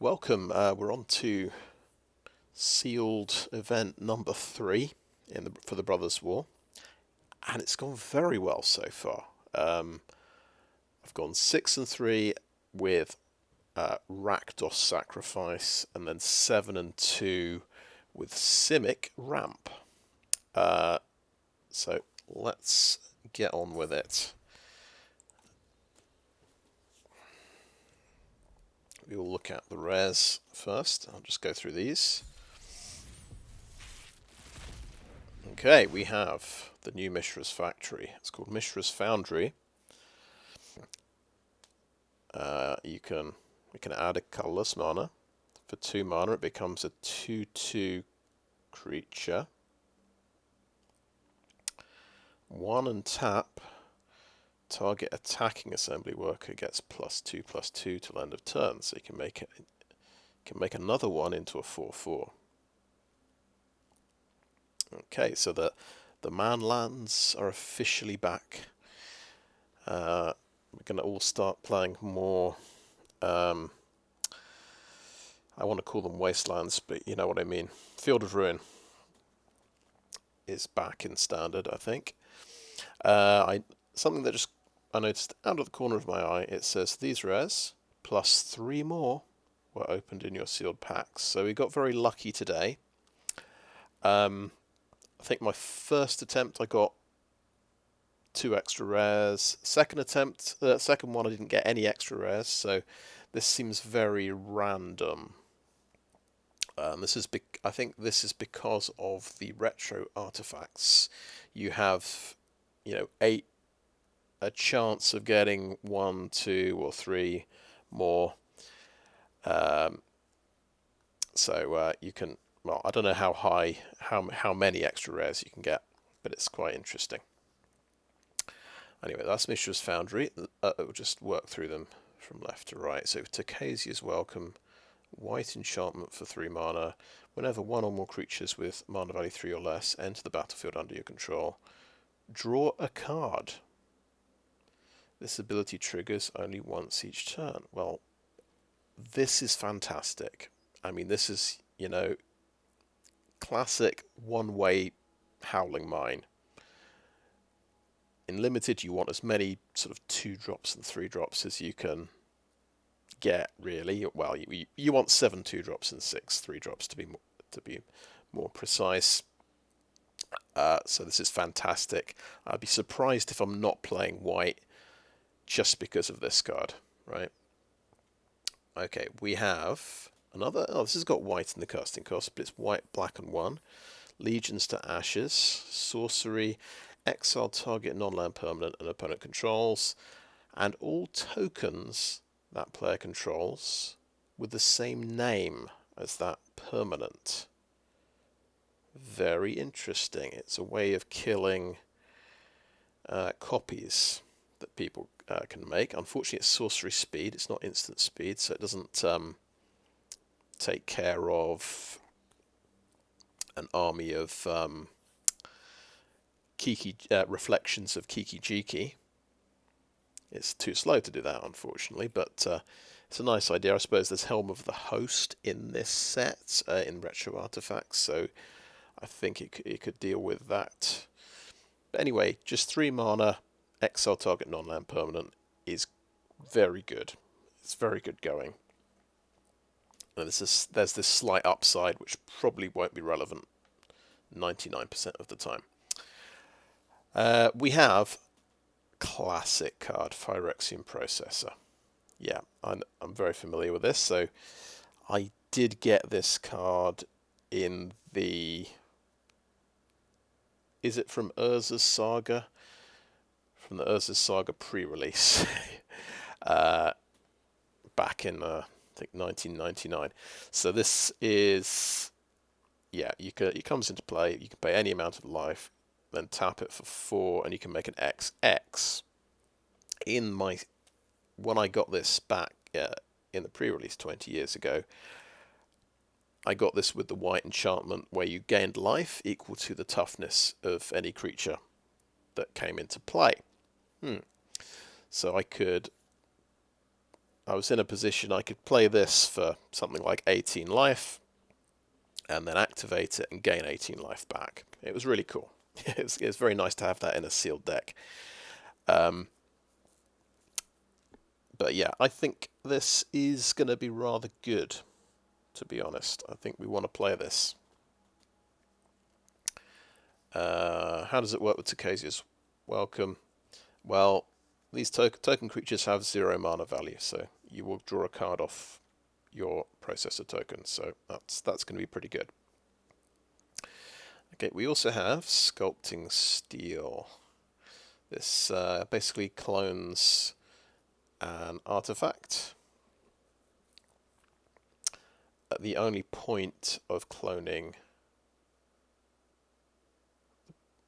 Welcome. We're on to sealed event number 3 for the Brothers' War, and it's gone very well so far. I've gone 6 and 3 with Rakdos Sacrifice, and then 7 and 2 with Simic Ramp. So let's get on with it. We will look at the rares first. I'll just go through these. Okay, we have the new Mishra's Factory. It's called Mishra's Foundry. We can add a colorless mana. For 2 mana, it becomes a 2/2 creature. 1 and tap. Target attacking assembly worker gets +2/+2 till end of turn, so you can make another one into a 4/4. Okay, so the man lands are officially back. We're gonna all start playing more. I want to call them wastelands, but you know what I mean. Field of Ruin is back in standard, I think. Something that just I noticed out of the corner of my eye, it says these rares plus 3 more were opened in your sealed packs. So we got very lucky today. I think my first attempt I got 2 extra rares. Second one I didn't get any extra rares. So this seems very random. I think this is because of the retro artifacts. You have, 8. A chance of getting 1, 2, or 3 more. So you can. Well, I don't know how many extra rares you can get, but it's quite interesting. Anyway, that's Mishra's Foundry. We'll just work through them from left to right. So Tocasia's Welcome, white enchantment for 3 mana. Whenever 1 or more creatures with mana value 3 or less enter the battlefield under your control, draw a card. This ability triggers only once each turn. Well, this is fantastic. I mean, this is, classic one-way Howling Mine. In Limited, you want as many sort of 2-drops and 3-drops as you can get, really. Well, you want 7 2-drops and 6 3-drops to be more precise. So this is fantastic. I'd be surprised if I'm not playing white just because of this card, right? Okay, we have another. Oh, this has got white in the casting cost, but it's white, black, and 1. Legions to Ashes, sorcery, exile target non-land permanent and opponent controls, and all tokens that player controls with the same name as that permanent. Very interesting. It's a way of killing copies that people can make. Unfortunately, it's sorcery speed. It's not instant speed, so it doesn't take care of an army of reflections of Kiki Jiki. It's too slow to do that, unfortunately, but it's a nice idea. I suppose there's Helm of the Host in this set, in retro artifacts, so I think it could deal with that. But anyway, just 3 mana, exile target non-land permanent is very good. It's very good going. And there's this slight upside which probably won't be relevant 99% of the time. We have classic card, Phyrexian Processor. Yeah, I'm very familiar with this. So I did get this card in the... Is it from Urza's Saga? From the Urza's Saga pre-release. Back in, I think, 1999. So this is... Yeah, it comes into play. You can pay any amount of life, then tap it for 4, and you can make an XX. When I got this back in the pre-release 20 years ago, I got this with the white enchantment where you gained life equal to the toughness of any creature that came into play. So I could I was in a position I could play this for something like 18 life, and then activate it and gain 18 life back. It was really cool. It's very nice to have that in a sealed deck. But yeah, I think this is going to be rather good, to be honest. I think we want to play this. How does it work with Tocasias? Welcome. Well, these token creatures have 0 mana value, so you will draw a card off your processor token, so that's going to be pretty good. Okay, we also have Sculpting Steel. This basically clones an artifact. The only point of cloning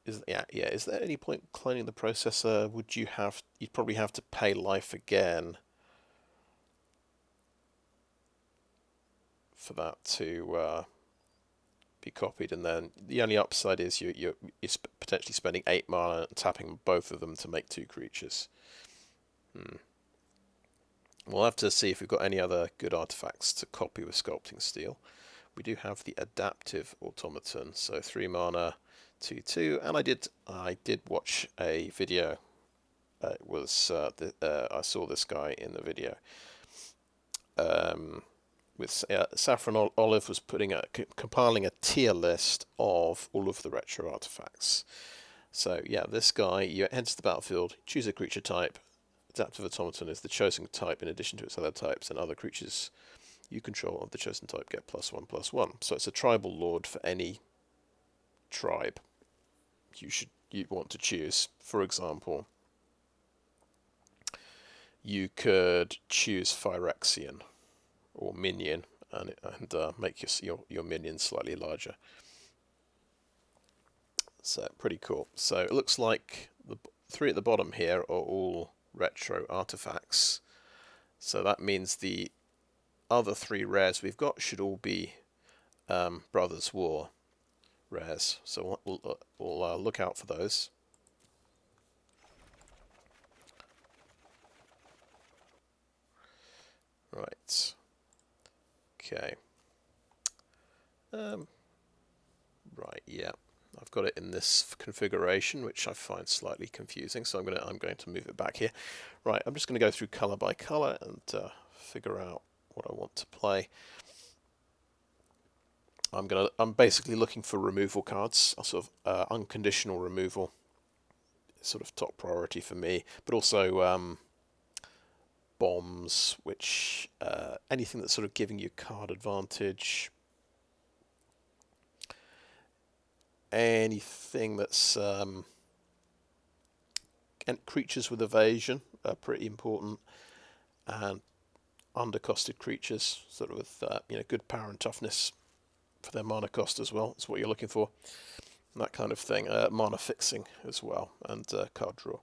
is is there any point cloning the processor? You'd probably have to pay life again for that to be copied, and then the only upside is you're potentially spending 8 mana and tapping both of them to make 2 creatures. We'll have to see if we've got any other good artifacts to copy with Sculpting Steel. We do have the Adaptive Automaton, so 3 mana, 2/2, and I did watch a video. I saw this guy in the video. With Saffron Olive was compiling a tier list of all of the retro artifacts. So yeah, this guy, you enter the battlefield, choose a creature type. Adaptive Automaton is the chosen type in addition to its other types, and other creatures you control of the chosen type get +1/+1. So it's a tribal lord for any tribe you want to choose. For example, you could choose Phyrexian or minion and make your minion slightly larger. So pretty cool. So it looks like the 3 at the bottom here are all retro artifacts. So that means the other 3 rares we've got should all be Brothers War rares. So we'll look out for those. Right. Okay. Right. Yeah. I've got it in this configuration, which I find slightly confusing. So I'm going to move it back here. Right. I'm just going to go through color by color and figure out what I want to play. I'm basically looking for removal cards, a sort of unconditional removal, sort of top priority for me, but also bombs, which anything that's sort of giving you card advantage, anything that's and creatures with evasion are pretty important, and undercosted creatures, sort of with good power and toughness for their mana cost as well. That's what you're looking for. That kind of thing. Mana fixing as well, and card draw.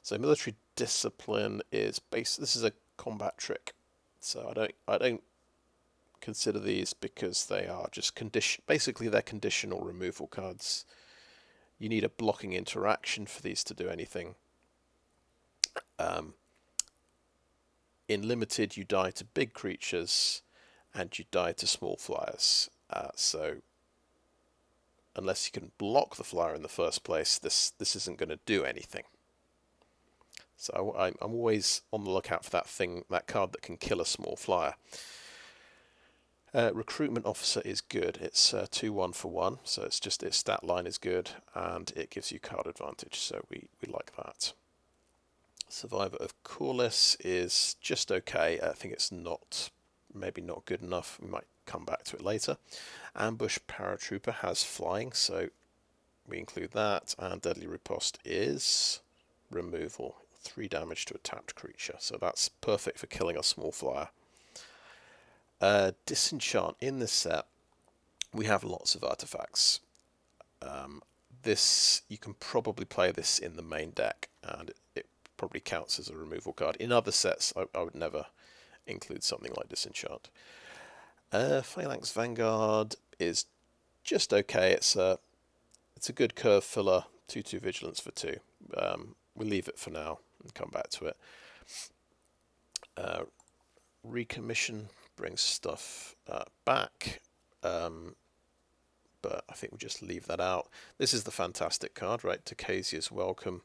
So military discipline is this is a combat trick. So I don't consider these because they are just basically they're conditional removal cards. You need a blocking interaction for these to do anything. In limited, you die to big creatures, and you die to small flyers. So unless you can block the flyer in the first place, this isn't going to do anything. So I'm always on the lookout for that card that can kill a small flyer. Recruitment Officer is good. It's 2/1 for 1, so its stat line is good, and it gives you card advantage, so we like that. Survivor of Corliss is just okay. I think it's maybe not good enough. We might come back to it later. Ambush Paratrooper has flying, so we include that. And Deadly Riposte is removal, 3 damage to a tapped creature, so that's perfect for killing a small flyer. Disenchant. In this set, we have lots of artifacts. You can probably play this in the main deck, and it probably counts as a removal card. In other sets, I would never include something like Disenchant. Phalanx Vanguard is just okay. It's a good curve filler. 2/2 vigilance for 2. We'll leave it for now and come back to it. recommission brings stuff back, but I think we'll just leave that out. This is the fantastic card, right? Tocasia's Welcome.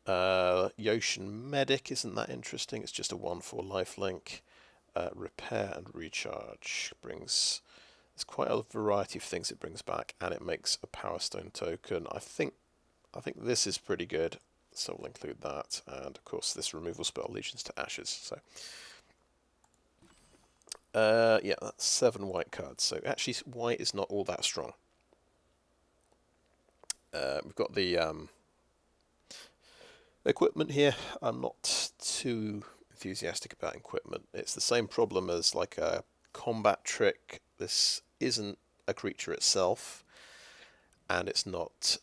Yoshin Medic isn't that interesting. It's just a 1/4 lifelink. Repair and Recharge brings. There's quite a variety of things it brings back, and it makes a Power Stone token. I think this is pretty good, so we'll include that. And of course, this removal spell, Legions to Ashes. So, yeah, that's 7 white cards. So actually, white is not all that strong. We've got the equipment here. I'm not too enthusiastic about equipment. It's the same problem as like a combat trick. This isn't a creature itself, and it's not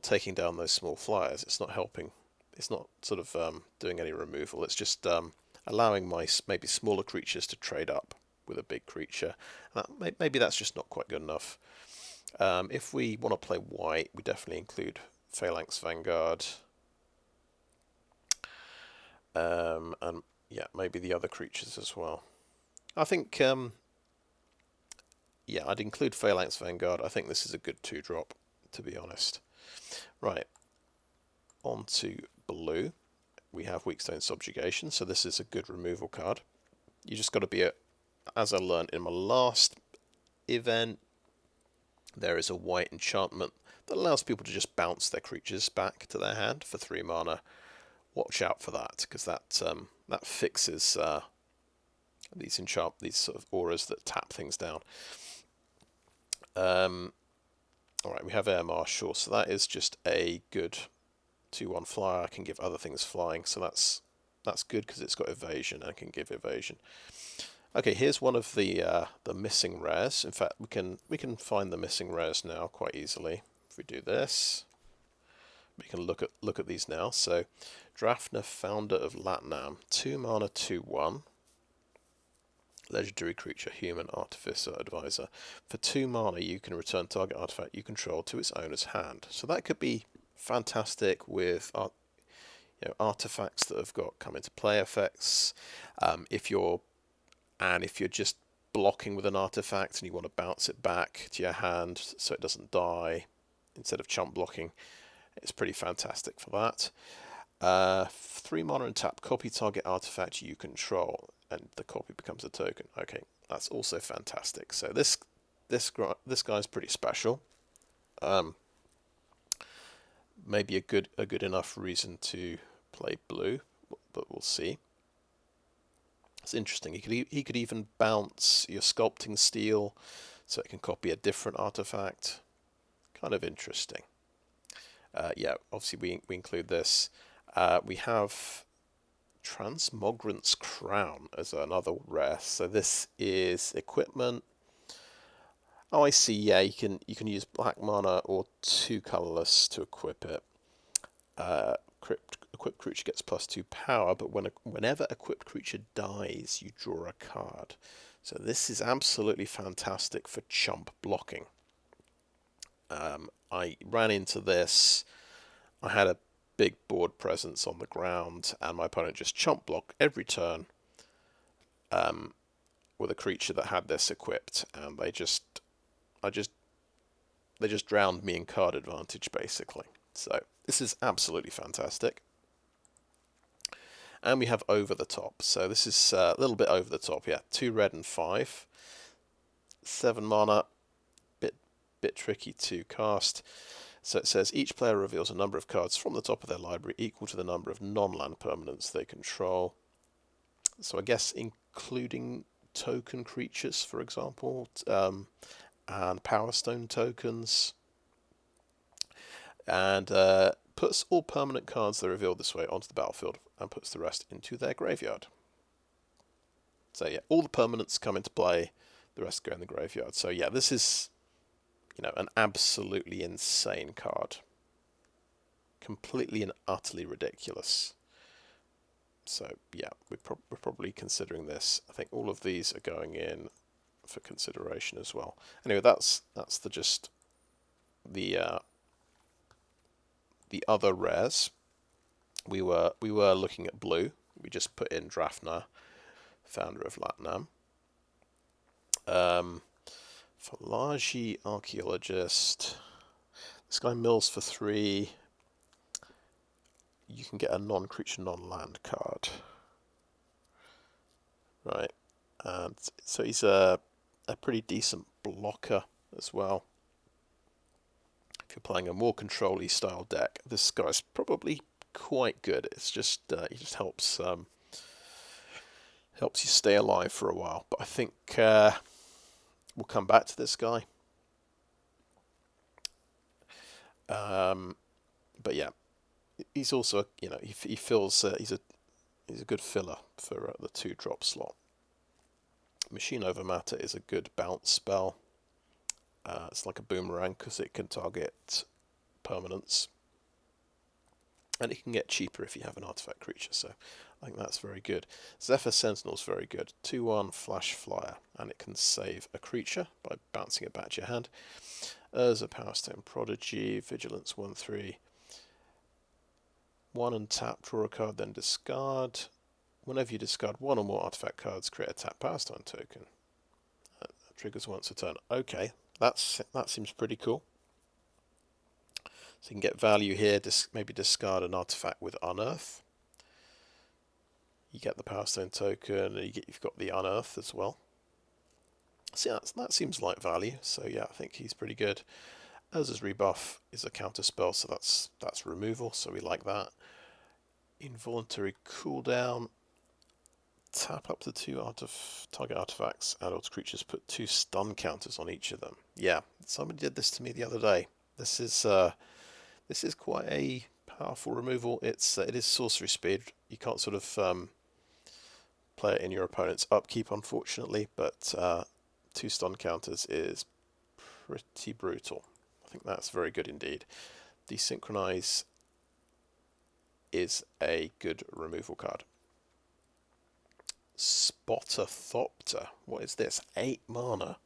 taking down those small flyers. It's not helping. It's not sort of doing any removal. It's just allowing my maybe smaller creatures to trade up with a big creature. Maybe that's just not quite good enough. If we want to play white, we definitely include Phalanx Vanguard. And yeah, maybe the other creatures as well. I think, yeah, I'd include Phalanx Vanguard. I think this is a good 2-drop, to be honest. Right, on to blue. We have Weakstone Subjugation, so this is a good removal card. You just got to be as I learned in my last event, there is a white enchantment that allows people to just bounce their creatures back to their hand for 3 mana. Watch out for that, because that fixes these sort of auras that tap things down. Alright, we have Air Marshal, so that is just a good 2/1 flyer. I can give other things flying, so that's good because it's got evasion and can give evasion. Okay, here's one of the missing rares. In fact, we can find the missing rares now quite easily. If we do this, we can look at these now. So, Drafna, Founder of Latnam, 2 mana, 2/1. Legendary creature, Human Artificer Advisor. For 2 mana, you can return target artifact you control to its owner's hand. So that could be fantastic with artifacts that have got come into play effects. If you're just blocking with an artifact and you want to bounce it back to your hand so it doesn't die instead of chump blocking, it's pretty fantastic for that. 3 mana and tap, copy target artifact you control, and the copy becomes a token. Okay, that's also fantastic. So this guy's pretty special. Maybe a good enough reason to play blue, but we'll see. It's interesting. He could even bounce your Sculpting Steel, so it can copy a different artifact. Kind of interesting. Yeah, obviously we include this. We have Transmogrant's Crown as another rare. So this is equipment. Oh, I see. Yeah, you can use black mana or 2 colorless to equip it. Equipped creature gets +2 power, but whenever equipped creature dies, you draw a card. So this is absolutely fantastic for chump blocking. I ran into this. I had a big board presence on the ground, and my opponent just chump blocked every turn with a creature that had this equipped, and they just drowned me in card advantage, basically. So this is absolutely fantastic. And we have Over the Top. So this is a little bit over the top, yeah. 2 red and 5. 7 mana, bit tricky to cast. So it says each player reveals a number of cards from the top of their library equal to the number of non-land permanents they control. So I guess including token creatures, for example, and Power Stone tokens. And puts all permanent cards that are revealed this way onto the battlefield and puts the rest into their graveyard. So yeah, all the permanents come into play, the rest go in the graveyard. So yeah, this is, an absolutely insane card. Completely and utterly ridiculous. So yeah, we're probably considering this. I think all of these are going in for consideration as well. Anyway, that's the other rares. We were looking at blue. we just put in Drafnar, founder of Latnam. Falagi Archaeologist. This guy mills for 3. You can get a non-creature, non-land card. Right. And so he's a pretty decent blocker as well. If you're playing a more control-y style deck, this guy's probably quite good. It's just he just helps you stay alive for a while. But I think we'll come back to this guy. But yeah, he's also, you know, he fills. He's a good filler for the 2-drop slot. Machine Over Matter is a good bounce spell. It's like a boomerang because it can target permanents. And it can get cheaper if you have an artifact creature, so I think that's very good. Zephyr Sentinel's very good. 2/1 Flash Flyer, and it can save a creature by bouncing it back to your hand. Urza Power Stone Prodigy, Vigilance 1/3. 1 and tap, draw a card, then discard. Whenever you discard 1 or more artifact cards, create a tap Power Stone token. That triggers once a turn. Okay, that seems pretty cool. So you can get value here, maybe discard an artifact with Unearth. You get the Power Stone token, and you've got the Unearth as well. So that seems like value, so yeah, I think he's pretty good. Urza's Rebuff is a counter spell, so that's removal, so we like that. Involuntary Cooldown. Tap up to 2 target artifacts, adult creatures, put 2 stun counters on each of them. Yeah, somebody did this to me the other day. This is quite a powerful removal. It is sorcery speed. You can't sort of play it in your opponent's upkeep, unfortunately, but 2 stun counters is pretty brutal. I think that's very good indeed. Desynchronize is a good removal card. Spotterthopter. What is this? 8 mana.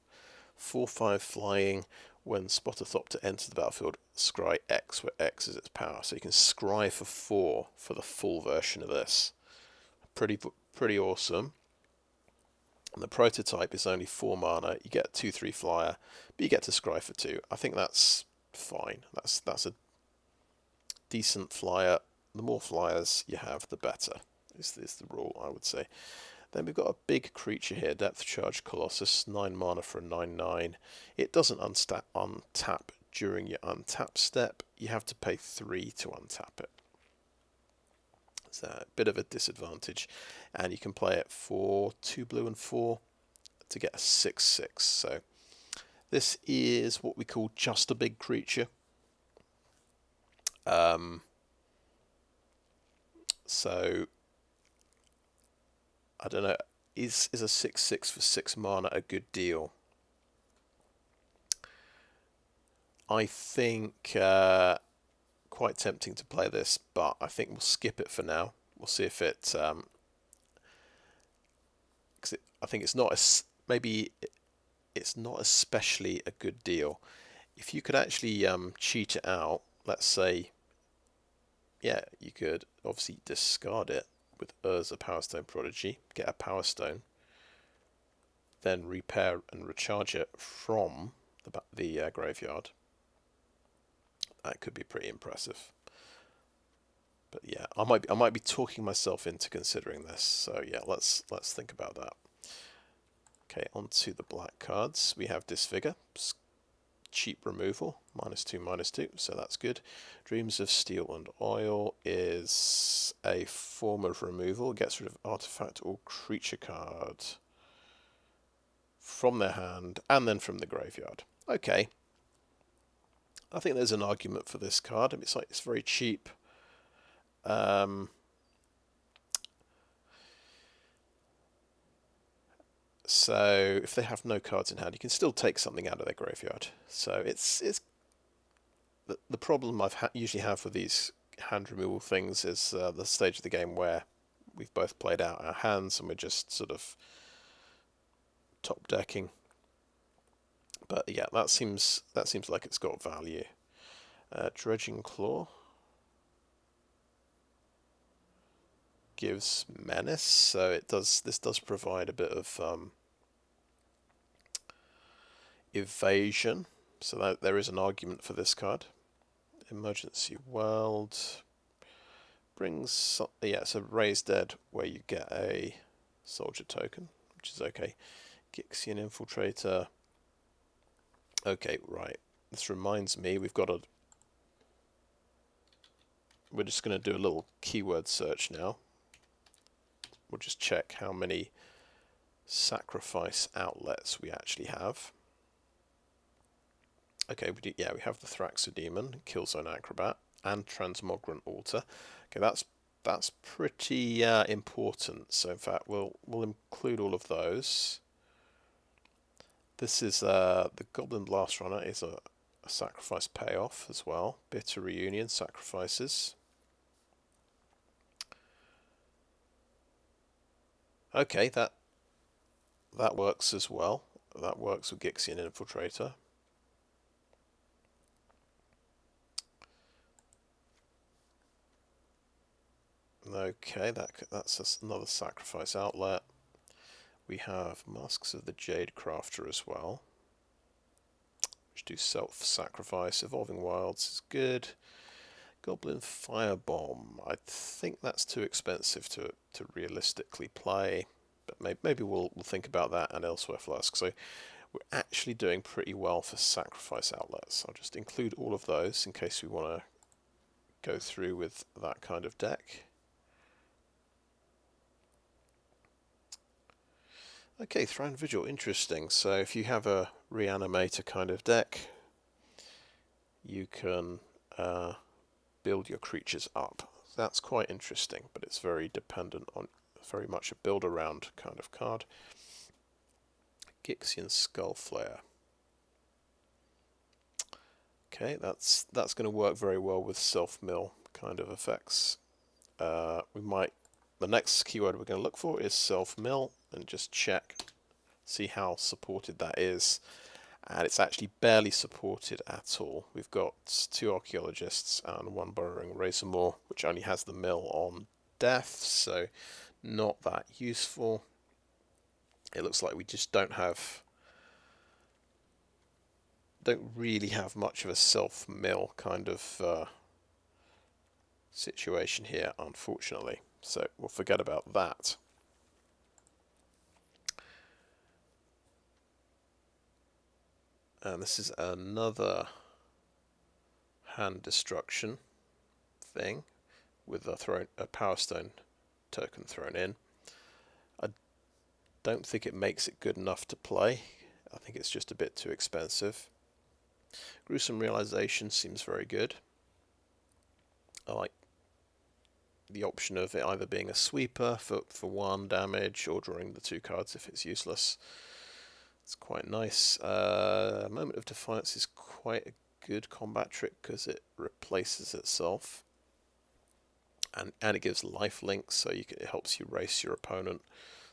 4/5 flying. When Spotterthopter enters the battlefield, scry X, where X is its power. So you can scry for 4 for the full version of this. Pretty awesome. And the prototype is only 4 mana. You get a 2/3 flyer, but you get to scry for 2. I think that's fine. That's a decent flyer. The more flyers you have, the better. Is the rule, I would say. Then we've got a big creature here, Depth Charge Colossus, 9 mana for a 9/9. It doesn't untap during your untap step. You have to pay 3 to untap it. It's a bit of a disadvantage. And you can play it for 2 blue and 4 to get a 6/6. So this is what we call just a big creature. So I don't know, is a 6/6 for 6 mana a good deal? I think quite tempting to play this, but I think we'll skip it for now. We'll see if it, because I think it's not it's not especially a good deal. If you could actually cheat it out, let's say, yeah, you could obviously discard it with Urza Power Stone Prodigy, get a Power Stone, then repair and recharge it from the graveyard. That could be pretty impressive. But yeah, I might be talking myself into considering this. So yeah, let's think about that. Okay, on to the black cards. We have Disfigure, cheap removal, -2/2, so that's good. Dreams of Steel and Oil is a form of removal. It gets rid of artifact or creature card from their hand and then from the graveyard. Okay. I think there's an argument for this card. I mean, it's very cheap. So if they have no cards in hand, you can still take something out of their graveyard. So it's the problem I've usually have with these hand removal things is the stage of the game where we've both played out our hands and we're just sort of top decking. But yeah, that seems like it's got value. Dredging Claw. gives menace, so it does. This does provide a bit of evasion. So that there is an argument for this card. Emergency World brings, yeah, it's a raise dead where you get a soldier token, which is okay. Gixian Infiltrator. Okay, right. This reminds me, we're just going to do a little keyword search now. We'll just check how many sacrifice outlets we actually have. Okay, we have the Thraxodemon, Killzone Acrobat, and Transmogrant Altar. Okay, that's pretty important. So in fact, we'll include all of those. This is the Goblin Blast Runner is a sacrifice payoff as well. Bitter Reunion sacrifices. Okay, that works as well. That works with Gixian Infiltrator. Okay, that's another sacrifice outlet. We have Masks of the Jade Crafter as well, which do self-sacrifice. Evolving Wilds is good. Goblin Firebomb. I think that's too expensive to realistically play, but maybe we'll think about that and Elsewhere Flask. So we're actually doing pretty well for sacrifice outlets. I'll just include all of those in case we want to go through with that kind of deck. Okay, Throne Vigil, interesting. So if you have a reanimator kind of deck, you can build your creatures up. That's quite interesting, but it's very dependent on, very much a build around kind of card. Gixian Skullflare. Okay, that's going to work very well with self-mill kind of effects. The next keyword we're going to look for is self-mill, and just check, see how supported that is. And it's actually barely supported at all. We've got 2 archaeologists and 1 burrowing razormaw, which only has the mill on death, so not that useful. It looks like we just don't really have much of a self-mill kind of situation here, unfortunately. So we'll forget about that. And this is another hand destruction thing with a Power Stone token thrown in. I don't think it makes it good enough to play. I think it's just a bit too expensive. Gruesome Realization seems very good. I like the option of it either being a sweeper for 1 damage or drawing the 2 cards if it's useless. It's quite nice. Moment of Defiance is quite a good combat trick because it replaces itself, and it gives life links, so it helps you race your opponent.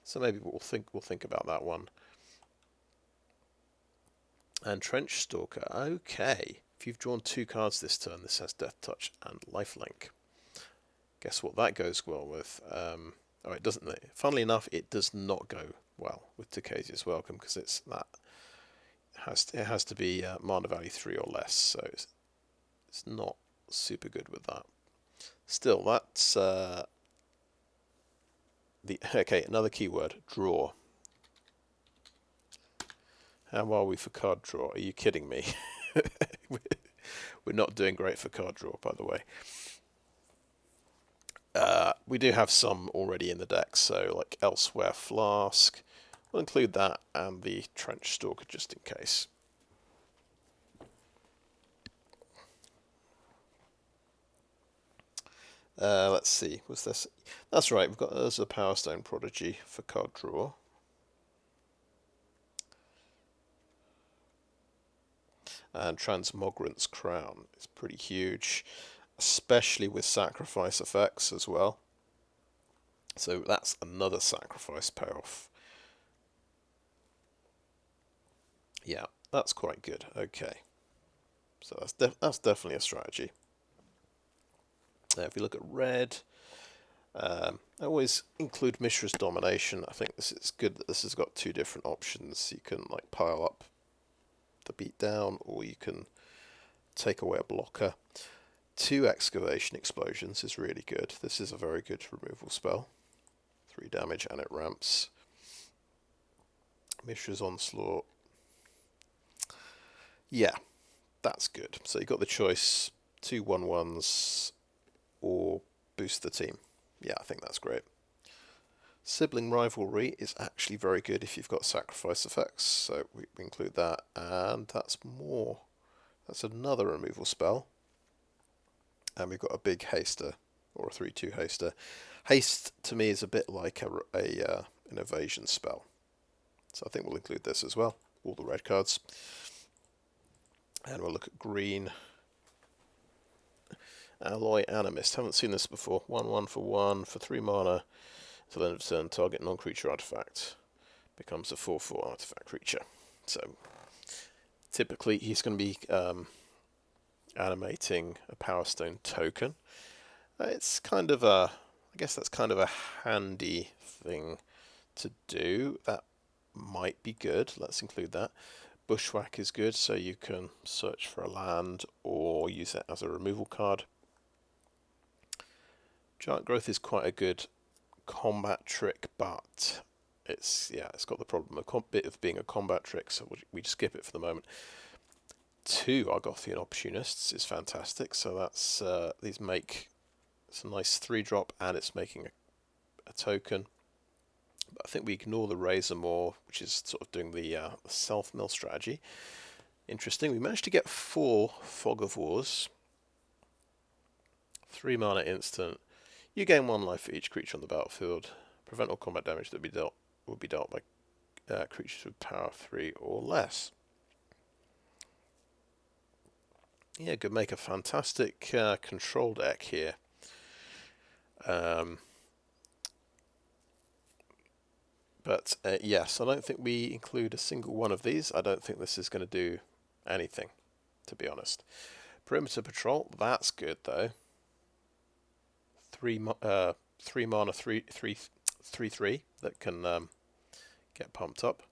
So maybe we'll think about that one. And Trench Stalker. Okay, if you've drawn 2 cards this turn, this has Death Touch and lifelink. Guess what that goes well with? Oh, it doesn't. Funnily enough, it does not go well with Tocasia's Welcome because it has to be mana value 3 or less, so it's not super good with that. Still, that's okay. Another keyword: draw. How are we for card draw? Are you kidding me? We're not doing great for card draw, by the way. We do have some already in the deck, so like Elsewhere Flask. We'll include that and the Trench Stalker just in case. Let's see, was this? That's right, we've got Urza Power Stone Prodigy for card draw. And Transmogrant's Crown is pretty huge, especially with sacrifice effects as well. So that's another sacrifice payoff. Yeah, that's quite good. Okay, so that's definitely a strategy. If we look at red, I always include Mishra's Domination. I think this is good that this has got two different options. You can like pile up the beat down, or you can take away a blocker. 2 Excavation Explosions is really good. This is a very good removal spell. 3 damage and it ramps. Mishra's Onslaught. Yeah, that's good. So you've got the choice, 2 1/1s or boost the team. Yeah, I think that's great. Sibling Rivalry is actually very good if you've got sacrifice effects, so we include that, and that's more. That's another removal spell. And we've got a big haster, or a 3/2 haster. Haste to me is a bit like an evasion spell, so I think we'll include this as well, all the red cards. And we'll look at green. Alloy Animist, haven't seen this before. 1/1 for 1 for 3 mana. Until the end of turn, target non-creature artifact becomes a 4/4 artifact creature. So typically he's going to be animating a Power Stone token. It's kind of a, I guess that's kind of a handy thing to do. That might be good. Let's include that. Bushwhack is good, so you can search for a land or use it as a removal card. Giant Growth is quite a good combat trick, but it's got the problem a bit of being a combat trick, so we skip it for the moment. 2 Argothian Opportunists is fantastic, so that's these make it's a nice 3-drop and it's making a token. But I think we ignore the Razor Maw, which is sort of doing the self-mill strategy. Interesting. We managed to get 4 Fog of Wars. 3 mana instant. You gain 1 life for each creature on the battlefield. Prevent all combat damage that will be dealt by creatures with power 3 or less. Yeah, could make a fantastic control deck here. But yes, I don't think we include a single one of these. I don't think this is going to do anything, to be honest. Perimeter Patrol, that's good though. 3 mana 3/3 that can get pumped up.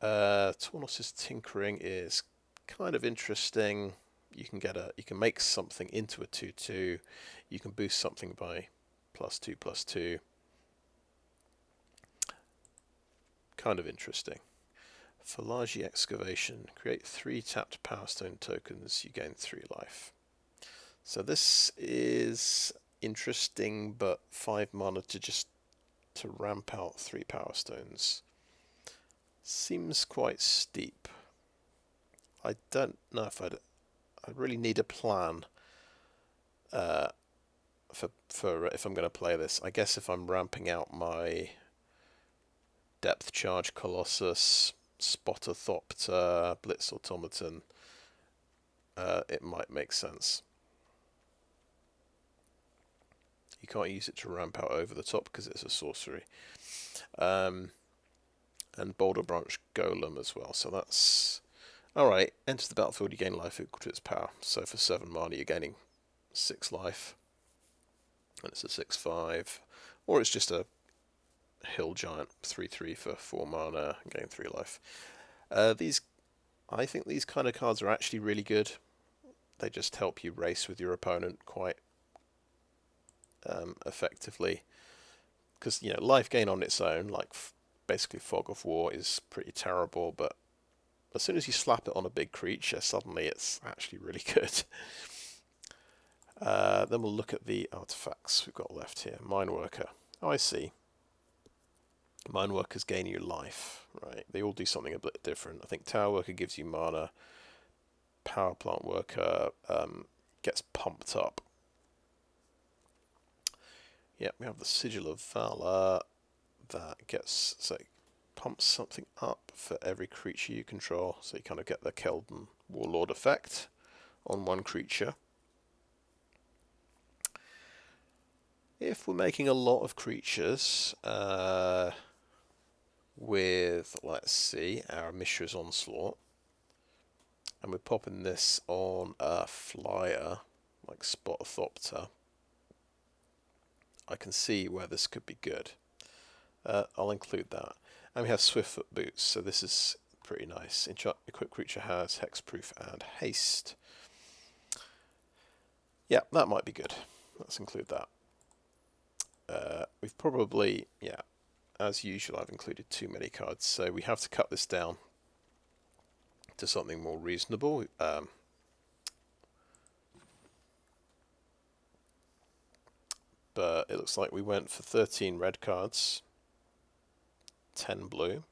Tornos' Tinkering is kind of interesting. You can make something into a 2/2. You can boost something by +2/+2. Kind of interesting. Phyrexian Excavation. Create 3 tapped Power Stone tokens. You gain 3 life. So this is interesting, but 5 mana to ramp out 3 Power Stones seems quite steep. I don't know if I'd really need a plan for if I'm going to play this. I guess if I'm ramping out my Depth Charge Colossus, Spotter Thopter, Blitz Automaton, it might make sense. You can't use it to ramp out over the top because it's a sorcery. And Boulder Branch Golem as well, so that's alright. Enters the battlefield, you gain life equal to its power. So for 7 mana you're gaining 6 life. And it's a 6/5. Or it's just a Hill Giant 3/3 for 4 mana and gain 3 life. I think these kind of cards are actually really good. They just help you race with your opponent quite effectively. Because, life gain on its own, like basically Fog of War, is pretty terrible, but as soon as you slap it on a big creature, suddenly it's actually really good. Then we'll look at the artifacts we've got left here. Mineworker. Oh, I see. Mineworkers gain you life, right? They all do something a bit different. I think Tower Worker gives you mana. Power Plant Worker gets pumped up. Yeah, we have the Sigil of Valor that pumps something up for every creature you control. So you kind of get the Keldon Warlord effect on one creature. If we're making a lot of creatures with, let's see, our Mishra's Onslaught, and we're popping this on a flyer like Spotter Thopter, I can see where this could be good. I'll include that. And we have Swiftfoot boots, so this is pretty nice. Equipped creature has hexproof and haste. Yeah, that might be good. Let's include that. We've probably, yeah, as usual, I've included too many cards, so we have to cut this down to something more reasonable. But it looks like we went for 13 red cards, 10 blue,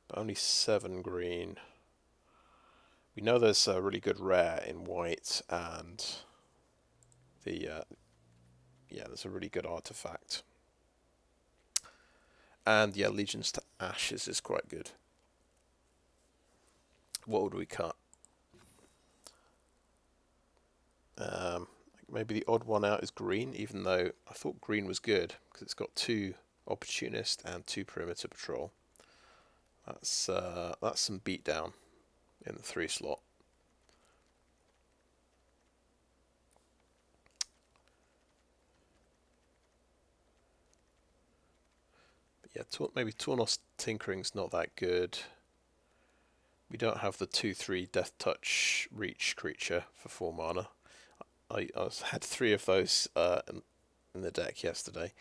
but only 7 green. We know there's a really good rare in white, and yeah, there's a really good artifact. And yeah, Legions to Ashes is quite good. What would we cut? Maybe the odd one out is green, even though I thought green was good because it's got 2 Opportunist and 2 Perimeter Patrol. That's some beatdown in the 3 slot. But yeah, maybe Tornos Tinkering's not that good. We don't have the 2/3 Death Touch Reach creature for 4 mana. I had 3 of those in the deck yesterday.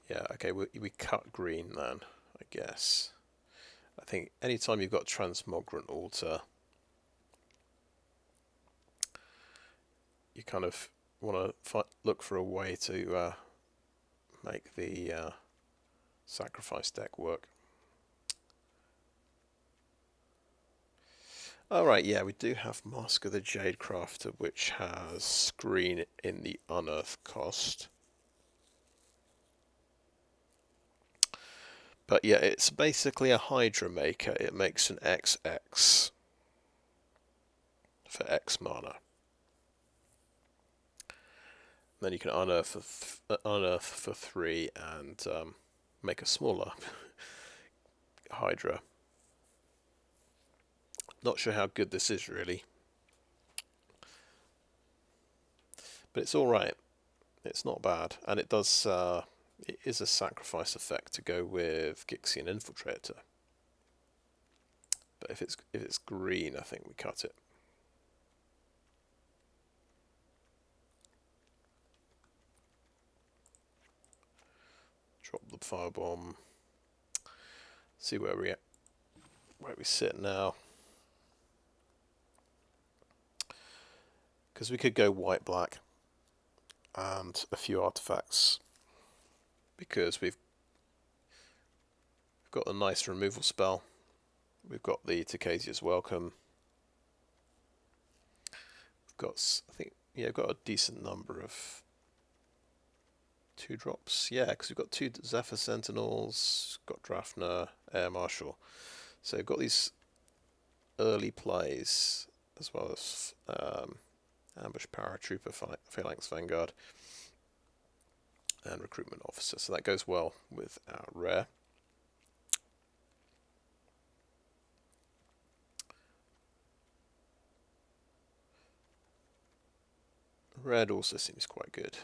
Yeah, okay, we cut green then, I guess. I think anytime you've got transmogrant altar, you kind of want to look for a way to make the sacrifice deck work. Alright, yeah, we do have Mask of the Jade Crafter, which has green in the unearth cost. But yeah, it's basically a Hydra maker. It makes an XX for X mana. Then you can unearth for 3 and make a smaller Hydra. Not sure how good this is really, but it's all right. It's not bad, and it does. It is a sacrifice effect to go with Gixian Infiltrator. But if it's green, I think we cut it. Drop the firebomb. See where we sit now. Because we could go white-black and a few artifacts. Because we've got a nice removal spell. We've got the Tocasia's Welcome. We've got, I think, yeah, we've got a decent number of 2-drops. Yeah, because we've got 2 Zephyr Sentinels, got Drafner, Air Marshal. So we've got these early plays, as well as Ambush Paratrooper, Phalanx Vanguard, and Recruitment Officer. So that goes well with our rare. Red also seems quite good.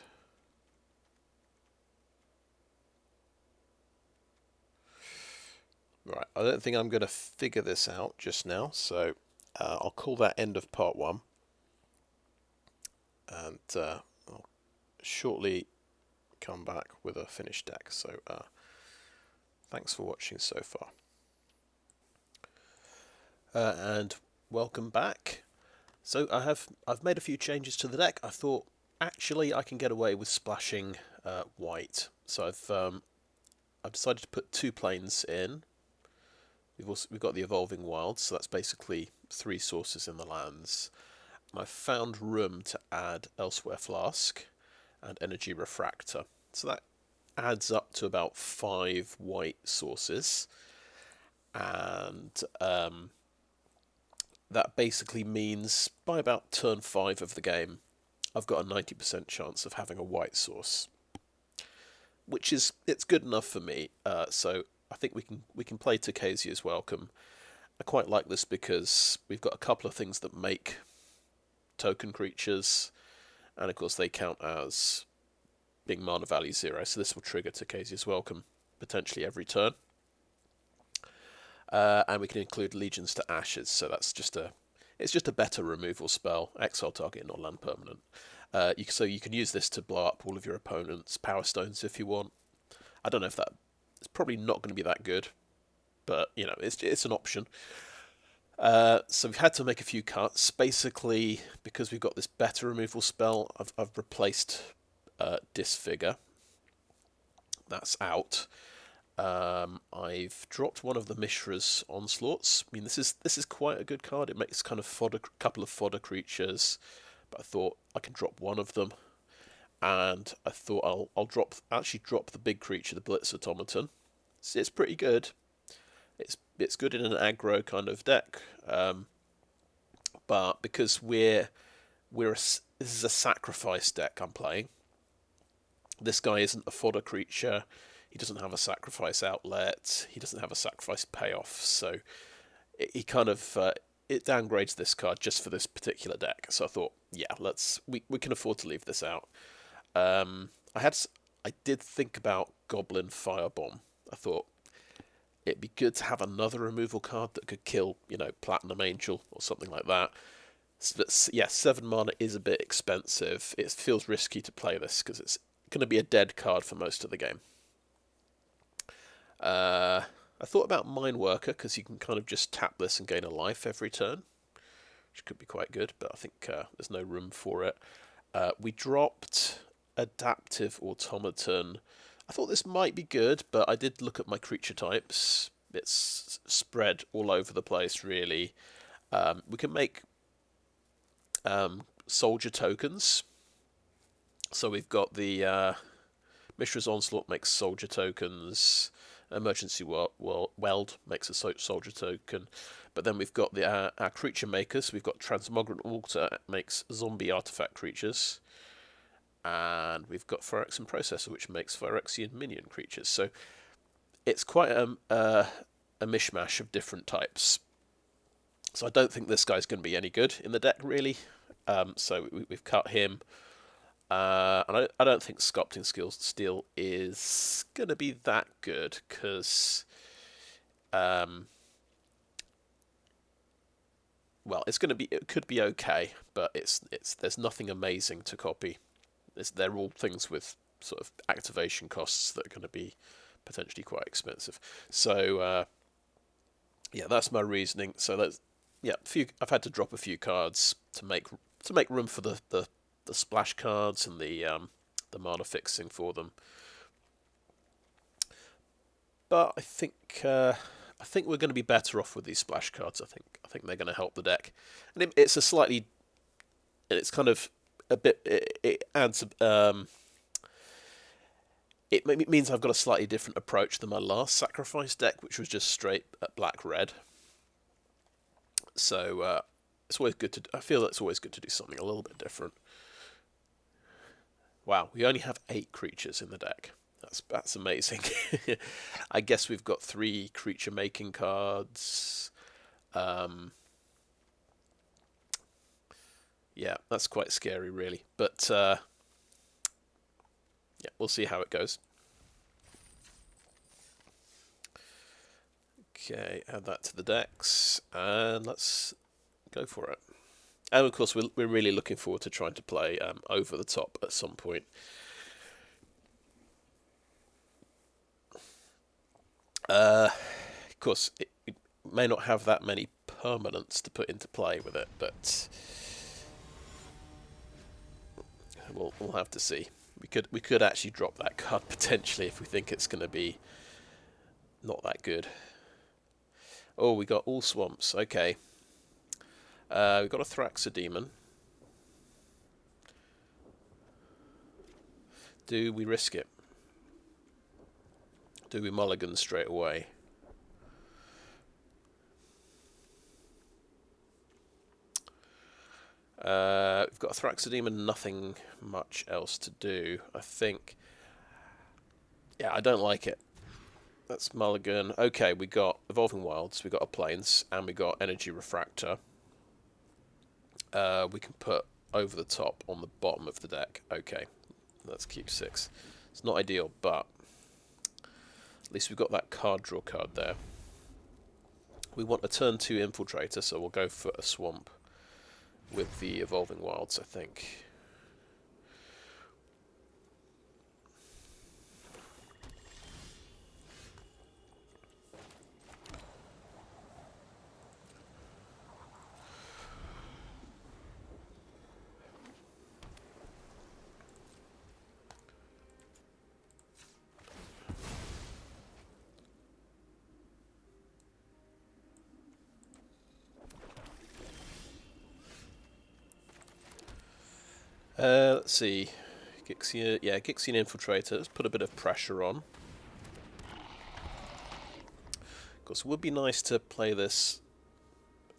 Right, I don't think I'm going to figure this out just now, so I'll call that end of part 1. And I'll shortly come back with a finished deck. So thanks for watching so far. And welcome back. So I've made a few changes to the deck. I thought actually I can get away with splashing white. So I've decided to put 2 planes in. We've got the Evolving Wilds, so that's basically 3 sources in the lands. And I've found room to add Elsewhere Flask and Energy Refractor. So that adds up to about 5 white sources. And that basically means by about turn 5 of the game, I've got a 90% chance of having a white source, which is, it's good enough for me. So I think we can play Tocasia's Welcome, I quite like this because we've got a couple of things that make token creatures, and of course they count as being mana value 0, so this will trigger Tocasia's Welcome potentially every turn. And we can include Legions to Ashes, so that's just it's just a better removal spell. Exile target, not land permanent. So you can use this to blow up all of your opponent's Power Stones if you want. I don't know if it's probably not going to be that good, but you know, it's an option. So we've had to make a few cuts. Basically, because we've got this better removal spell, I've replaced Disfigure. That's out. I've dropped one of the Mishra's Onslaughts. I mean, this is quite a good card. It makes kind of couple of fodder creatures, but I thought I can drop one of them, and I thought I'll actually drop the big creature, the Blitz Automaton. It's pretty good. It's good in an aggro kind of deck, but because this is a sacrifice deck I'm playing. This guy isn't a fodder creature. He doesn't have a sacrifice outlet. He doesn't have a sacrifice payoff. So he kind of it downgrades this card just for this particular deck. So I thought, yeah, we can afford to leave this out. I did think about Goblin Firebomb. I thought it'd be good to have another removal card that could kill, Platinum Angel or something like that. But yeah, 7 mana is a bit expensive. It feels risky to play this because it's going to be a dead card for most of the game. I thought about Mine Worker because you can kind of just tap this and gain a life every turn, which could be quite good, but I think there's no room for it. We dropped Adaptive Automaton. I thought this might be good, but I did look at my creature types. It's spread all over the place, really. We can make soldier tokens. So we've got the Mishra's Onslaught makes soldier tokens. Emergency Weld makes a soldier token. But then we've got our creature makers. We've got Transmogrant Altar, makes zombie artifact creatures. And we've got Phyrexian Processor, which makes Phyrexian minion creatures. So it's quite a mishmash of different types. So I don't think this guy's going to be any good in the deck, really. So we've cut him. And I don't think Sculpting Steel is going to be that good, because well, it could be okay, but there's nothing amazing to copy. They're all things with sort of activation costs that are going to be potentially quite expensive. So yeah, that's my reasoning. So I've had to drop a few cards to make room for the splash cards and the mana fixing for them. But I think we're going to be better off with these splash cards. I think they're going to help the deck, and it's kind of a bit. It adds. It means I've got a slightly different approach than my last sacrifice deck, which was just straight black-red. So it's always good to. I feel it's always good to do something a little bit different. Wow, we only have 8 creatures in the deck. That's amazing. I guess we've got 3 creature making cards. Yeah, that's quite scary, really. But yeah, we'll see how it goes. Okay, add that to the decks, and let's go for it. And of course, we're really looking forward to trying to play Over the Top at some point. Of course, it may not have that many permanents to put into play with it, but we'll have to see. We could actually drop that card potentially if we think it's going to be not that good. Oh, we got all swamps. Okay. We've got a Thraxodemon. Do we risk it? Do we mulligan straight away? We've got a Thraxodemon, nothing much else to do. I think. Yeah, I don't like it. That's Mulligan. Okay, we got Evolving Wilds, we got a Plains, and we got Energy Refractor. We can put over the top on the bottom of the deck. Okay, that's cube 6. It's not ideal, but at least we've got that card draw card there. We want a turn 2 Infiltrator, so we'll go for a Swamp with the Evolving Wilds, I think. Let's see. Gixian, yeah, Gixian Infiltrator. Let's put a bit of pressure on. Of course, it would be nice to play this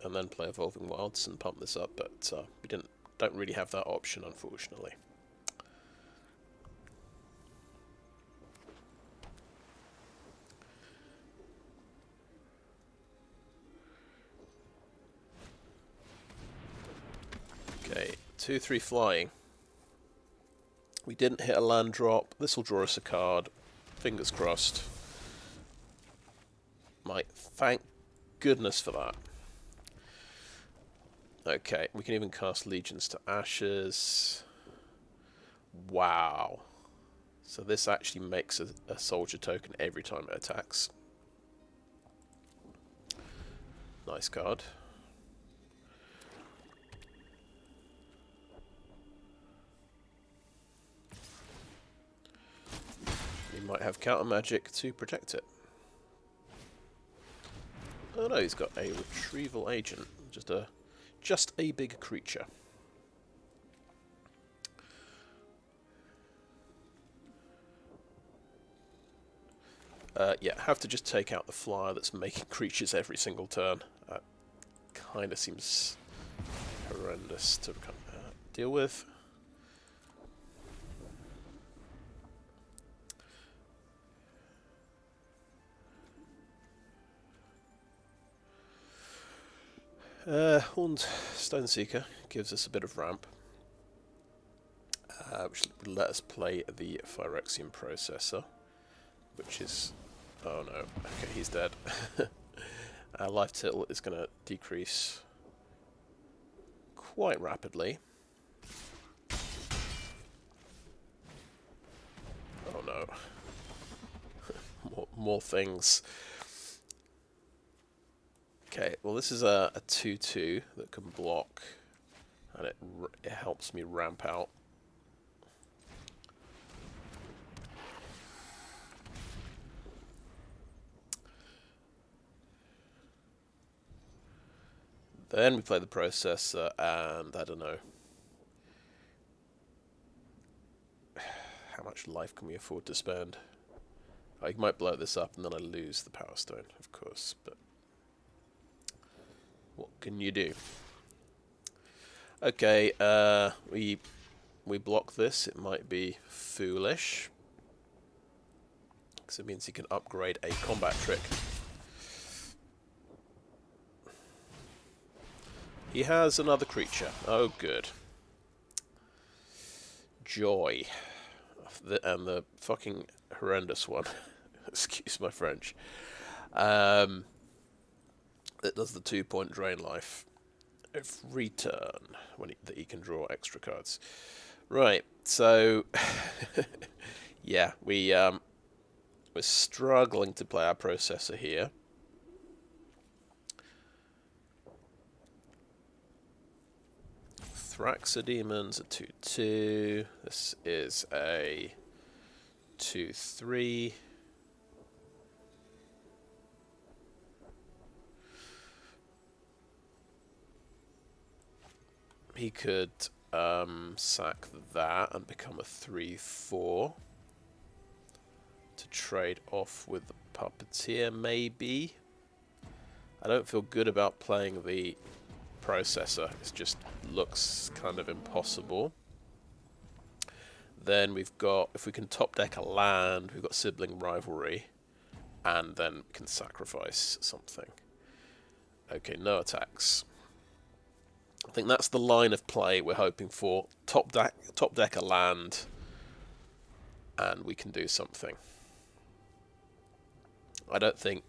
and then play Evolving Wilds and pump this up, but we don't really have that option, unfortunately. Okay, 2/3 flying. We didn't hit a land drop. This will draw us a card. Fingers crossed. Thank goodness for that. Okay, we can even cast Legions to Ashes. Wow. So this actually makes a soldier token every time it attacks. Nice card. He might have counter magic to protect it. Oh no, he's got a retrieval agent. Just a big creature. Yeah, have to just take out the flyer that's making creatures every single turn. That kind of seems horrendous to deal with. Horned Stoneseeker gives us a bit of ramp, which would let us play the Phyrexian Processor, which is... oh no, okay, he's dead. Life Tittle is going to decrease quite rapidly. Oh no. more things. Okay, well this is a 2/2 that can block, and it helps me ramp out. Then we play the Processor, and I don't know. How much life can we afford to spend? I might blow this up and then I lose the Power Stone, of course, but what can you do? Okay, we block this. It might be foolish, because it means he can upgrade a combat trick. He has another creature. Oh, good. Joy. And the fucking horrendous one. Excuse my French. It does the 2-point drain life every turn that he can draw extra cards. Right, so yeah, we're struggling to play our Processor here. Thraxodemons, a 2/2. This is a 2/3. He could sack that and become a 3/4 to trade off with the Puppeteer, maybe. I don't feel good about playing the Processor. It just looks kind of impossible. Then we've got, if we can top deck a land, we've got Sibling Rivalry, and then we can sacrifice something. Okay, no attacks. I think that's the line of play we're hoping for. Top deck a land, and we can do something. I don't think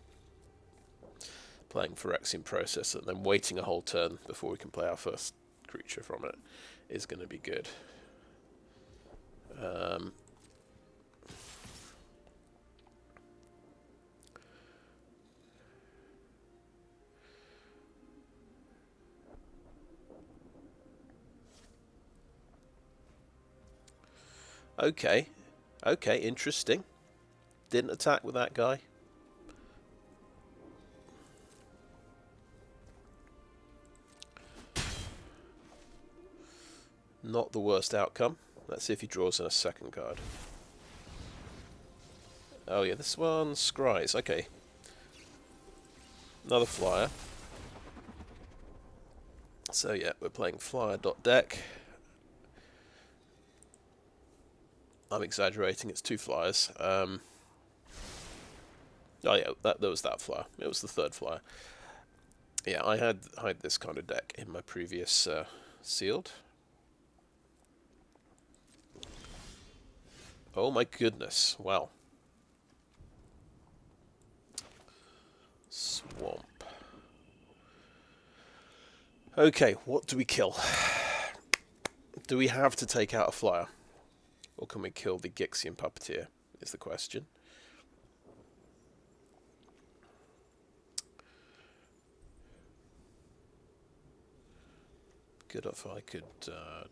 playing phyrexian process and then waiting a whole turn before we can play our first creature from it is going to be good. Okay, interesting. Didn't attack with that guy. Not the worst outcome. Let's see if he draws in a second card. Oh yeah, this one scries. Okay. Another flyer. So yeah, we're playing flyer.deck. I'm exaggerating, it's 2 flyers. Oh yeah, there was that flyer. It was the 3rd flyer. Yeah, I had this kind of deck in my previous sealed. Oh my goodness, wow. Swamp. Okay, what do we kill? Do we have to take out a flyer? Or can we kill the Gixian Puppeteer, is the question. Good if I could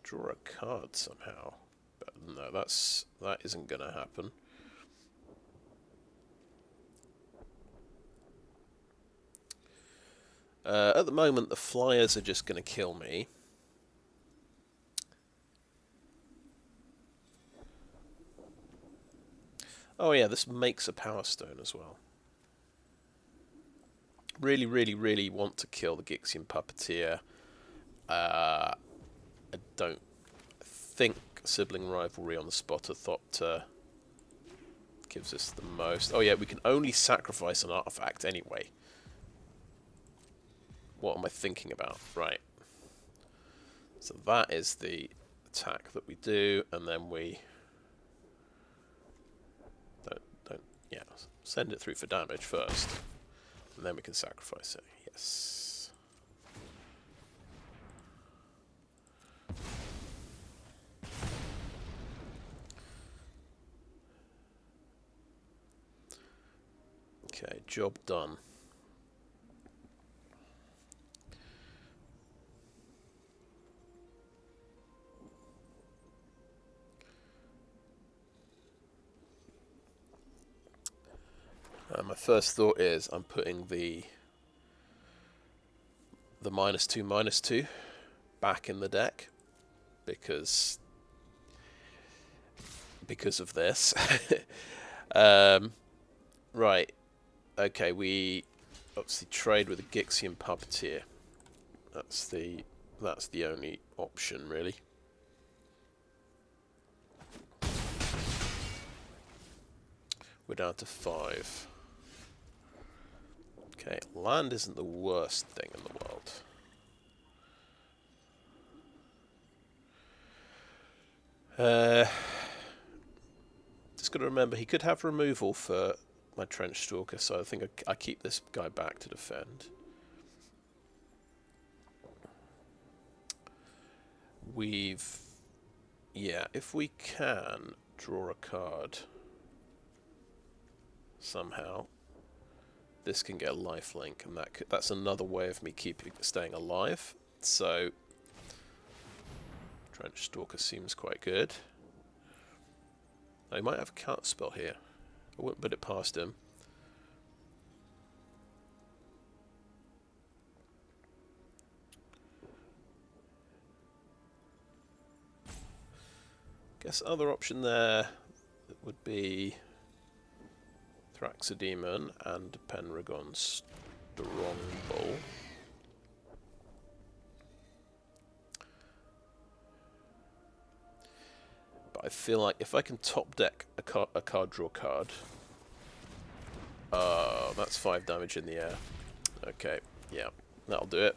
draw a card somehow. But no, that isn't going to happen. At the moment, the flyers are just going to kill me. Oh yeah, this makes a Power Stone as well. Really, really, really want to kill the Gixian Puppeteer. I don't think Sibling Rivalry on the Spotter Thought gives us the most. Oh yeah, we can only sacrifice an artifact anyway. What am I thinking about? Right. So that is the attack that we do, and then we don't yeah, send it through for damage first, and then we can sacrifice it. Yes. Okay, job done. My first thought is I'm putting the -2/-2 back in the deck because of this. Right. Okay, we obviously trade with a Gixian Puppeteer. That's the only option really. We're down to 5. Okay, land isn't the worst thing in the world. Just got to remember, he could have removal for my Trench Stalker, so I think I keep this guy back to defend. Yeah, if we can draw a card somehow, this can get a lifelink, and that's another way of me staying alive. So Trench Stalker seems quite good. I might have a cut spell here. I wouldn't put it past him. Guess other option there would be Thraxodemon and Pendragon Strongbow. But I feel like if I can top deck a card draw card. That's 5 damage in the air. Okay, yeah, that'll do it.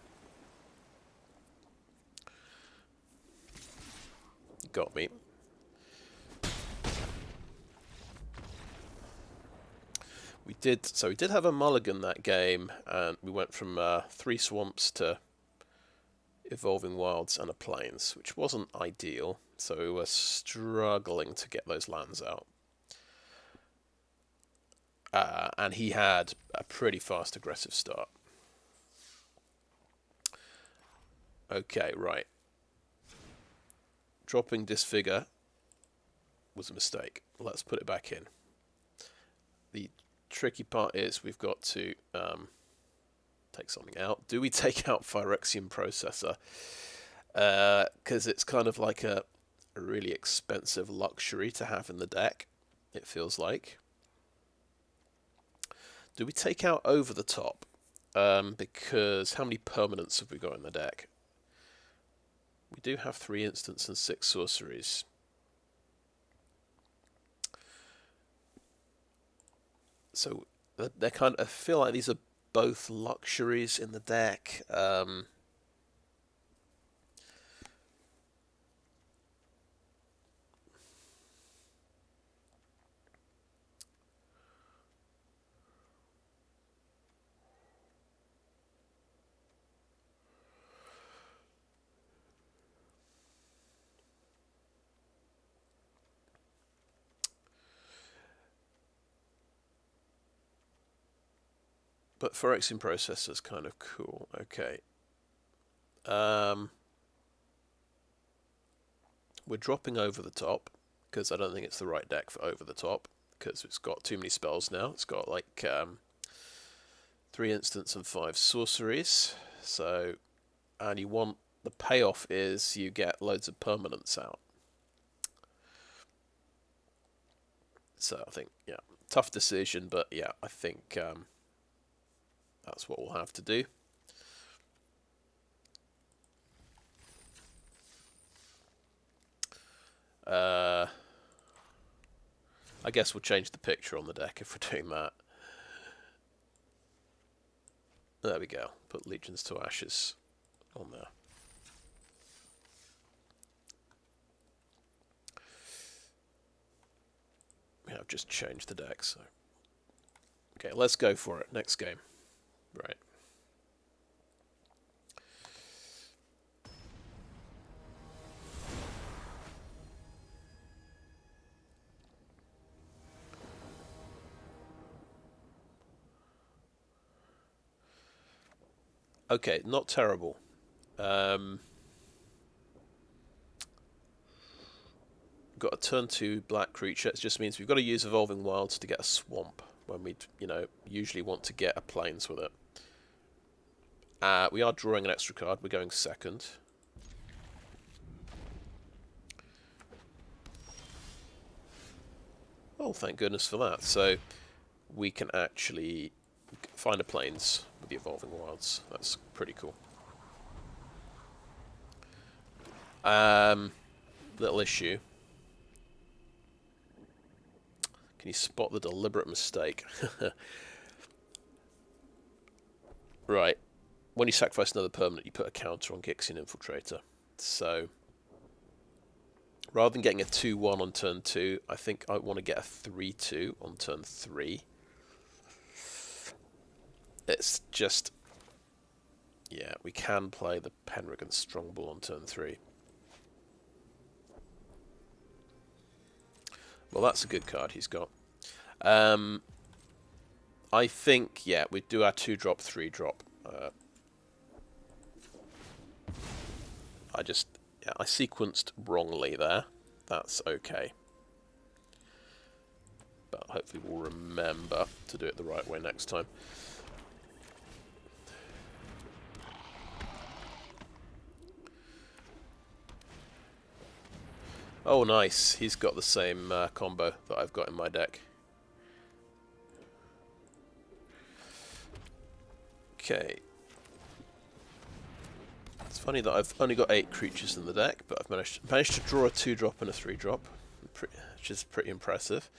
Got me. We did have a mulligan that game, and we went from 3 swamps to evolving wilds and a plains, which wasn't ideal, so we were struggling to get those lands out. And he had a pretty fast aggressive start. Okay, right. Dropping Disfigure was a mistake. Let's put it back in. The tricky part is we've got to take something out. Do we take out Phyrexian Processor? Because it's kind of like a really expensive luxury to have in the deck, it feels like. Do we take out Over the Top? Because how many permanents have we got in the deck? We do have 3 instants and 6 sorceries. So they're kind of, I feel like these are both luxuries in the deck. But Phyrexian Processor is kind of cool. Okay. We're dropping Over the Top, because I don't think it's the right deck for Over the Top, because it's got too many spells now. It's got like 3 instants and 5 sorceries. So, and you want, the payoff is you get loads of permanents out. So I think, yeah, tough decision, but yeah, I think that's what we'll have to do. I guess we'll change the picture on the deck if we're doing that. There we go. Put Legions to Ashes on there. Yeah, I've just changed the deck, so... Okay, let's go for it. Next game. Right. Okay, not terrible. Got a turn 2 black creature. It just means we've got to use Evolving Wilds to get a swamp when we, usually want to get a plains with it. We are drawing an extra card. We're going second. Oh, thank goodness for that. So we can actually find a plains with the Evolving Wilds. That's pretty cool. Little issue. Can you spot the deliberate mistake? Right. When you sacrifice another permanent, you put a counter on Gixian Infiltrator. So, rather than getting a 2-1 on turn 2, I think I want to get a 3-2 on turn 3. It's just... Yeah, we can play the Pendragon Strongbull on turn 3. Well, that's a good card he's got. I think, yeah, we do our 2-drop, 3-drop. I sequenced wrongly there. That's okay. But hopefully we'll remember to do it the right way next time. Oh, nice. He's got the same combo that I've got in my deck. Okay. It's funny that I've only got 8 creatures in the deck, but I've managed to draw a 2-drop and a 3-drop, which is pretty impressive.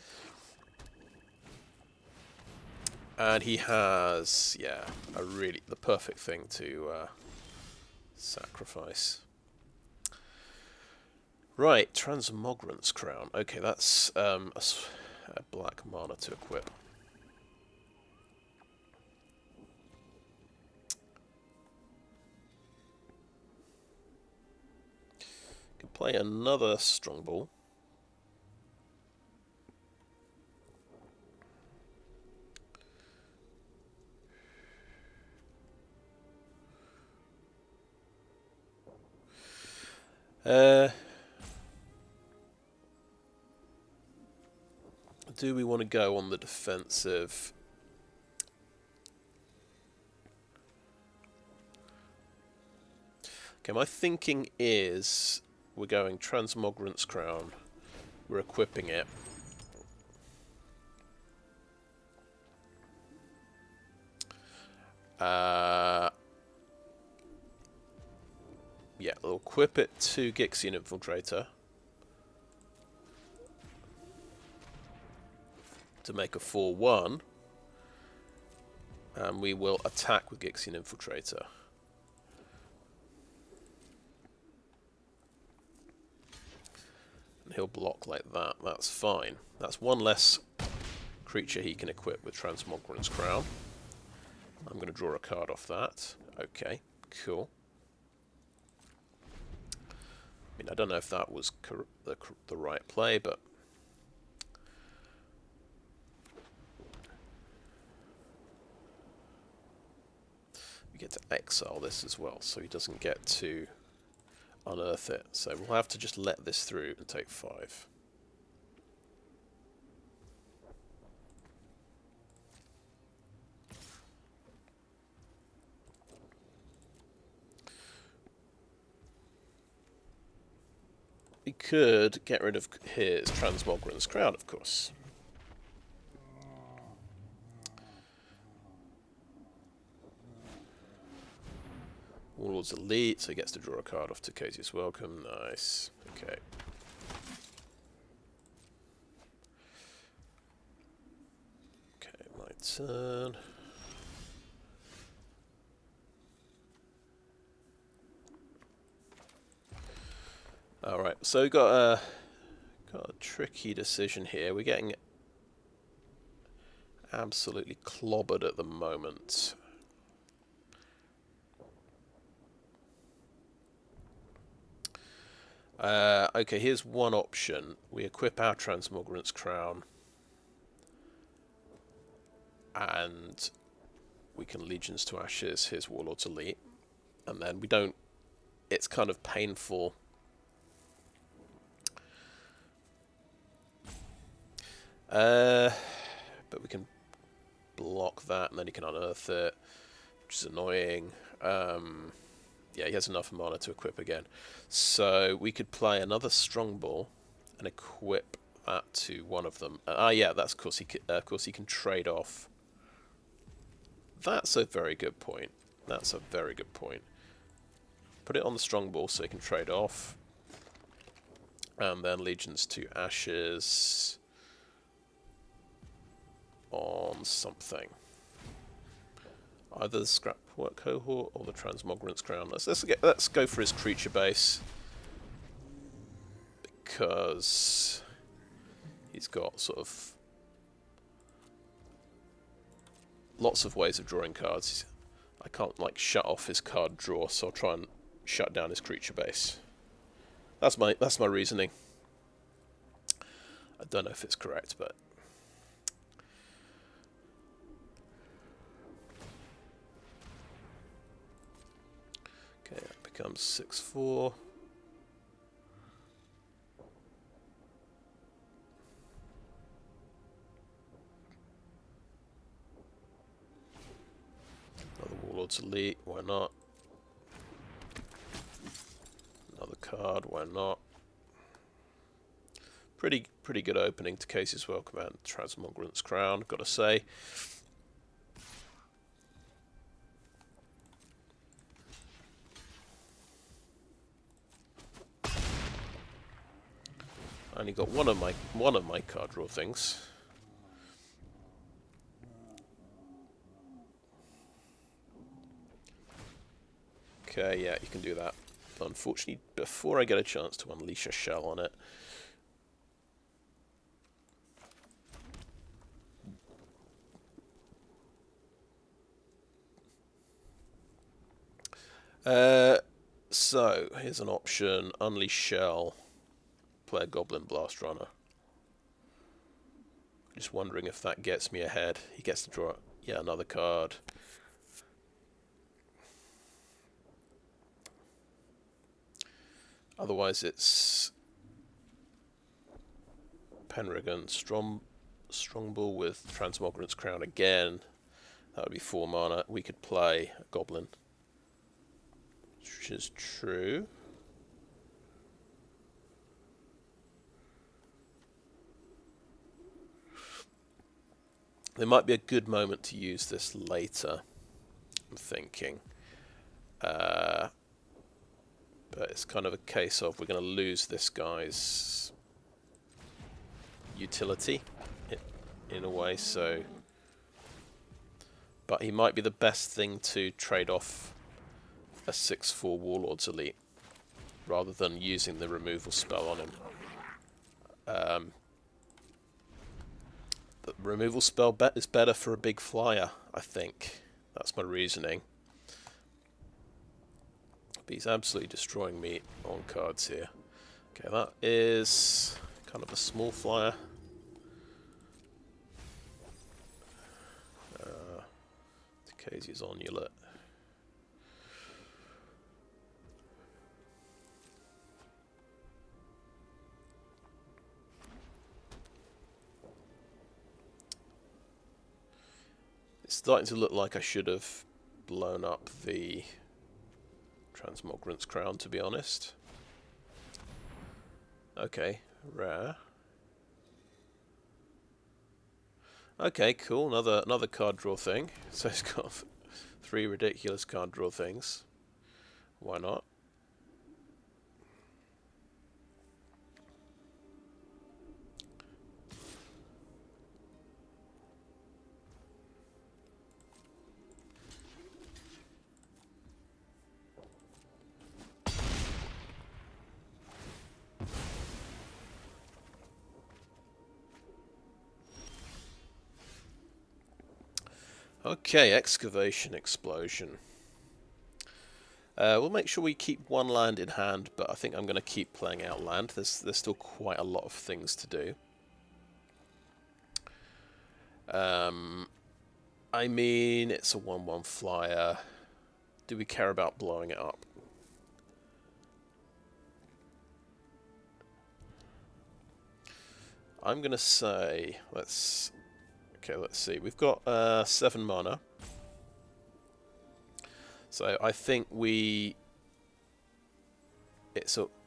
And he has, yeah, the perfect thing to sacrifice. Right, transmogrant's crown. Okay, that's a black mana to equip. Can play another strong ball. Do we want to go on the defensive? Okay, my thinking is we're going Transmogrant's Crown. We're equipping it. Yeah, we'll equip it to Gixian Infiltrator to make a 4/1, and we will attack with Gixian Infiltrator. And he'll block like that. That's fine. That's one less creature he can equip with Transmogrant's Crown. I'm going to draw a card off that. Okay, cool. I mean, I don't know if that was the right play, but we get to exile this as well, so he doesn't get to unearth it. So we'll have to just let this through and take 5. We could get rid of his Transmogrant's Crown, of course. Warlord's Elite, so he gets to draw a card off Tocasia's Welcome. Nice. Okay. Okay, my turn. Alright, so we've got a tricky decision here. We're getting absolutely clobbered at the moment. Okay, here's one option. We equip our Transmogrant's Crown, and we can Legions to Ashes his Warlord's Elite, and then we don't... It's kind of painful. But we can block that, and then he can unearth it, which is annoying. Yeah, he has enough mana to equip again. So we could play another strong ball and equip that to one of them. Yeah, that's of course he can trade off. That's a very good point. That's a very good point. Put it on the strong ball so he can trade off, and then Legions to Ashes on something. Either the Scrapwork Cohort or the Transmogrant's Crown. Let's go for his creature base, because he's got sort of lots of ways of drawing cards. I can't like shut off his card draw, so I'll try and shut down his creature base. That's my reasoning. I don't know if it's correct, but okay, that becomes 6/4. Another Warlord's Elite, why not? Another card, why not? Pretty good opening. Tocasia's Welcome and Transmogrant's Crown, gotta say. I only got one of my card draw things. Okay, yeah, you can do that. But unfortunately, before I get a chance to unleash a shell on it, so here's an option: unleash shell, play a goblin blast runner. Just wondering if that gets me ahead. He gets to draw, yeah, another card. Otherwise, it's Penregan, Strongbull with Transmogrant's Crown again. That would be 4 mana. We could play a goblin, which is true. There might be a good moment to use this later, I'm thinking. But it's kind of a case of we're going to lose this guy's utility in a way, so... But he might be the best thing to trade off a 6/4 Warlord's Elite, rather than using the removal spell on him. The removal spell is better for a big flyer, I think. That's my reasoning. But he's absolutely destroying me on cards here. Okay, that is kind of a small flyer. Tocasia's Onulet. It's starting to look like I should have blown up the Transmogrant's Crown, to be honest. Okay, rare. Okay, cool. Another card draw thing. So it's got 3 ridiculous card draw things. Why not? Okay, Excavation Explosion. We'll make sure we keep 1 land in hand, but I think I'm going to keep playing out land. There's still quite a lot of things to do. I mean, it's a 1/1 flyer. Do we care about blowing it up? I'm going to say, let's see. We've got 7 mana. So I think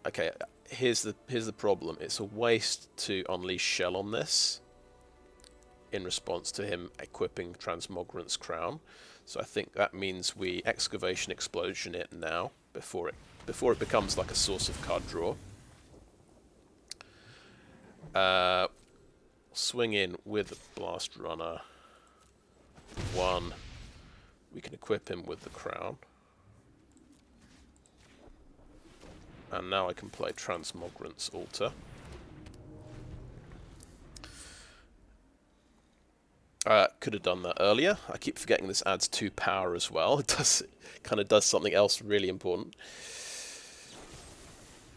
okay, here's the problem. It's a waste to unleash shell on this in response to him equipping Transmogrant's Crown. So I think that means we Excavation Explosion it now before it becomes like a source of card draw. Swing in with Blast Runner 1. We can equip him with the Crown. And now I can play Transmogrant's Altar. Could have done that earlier. I keep forgetting this adds 2 power as well. It kind of does something else really important.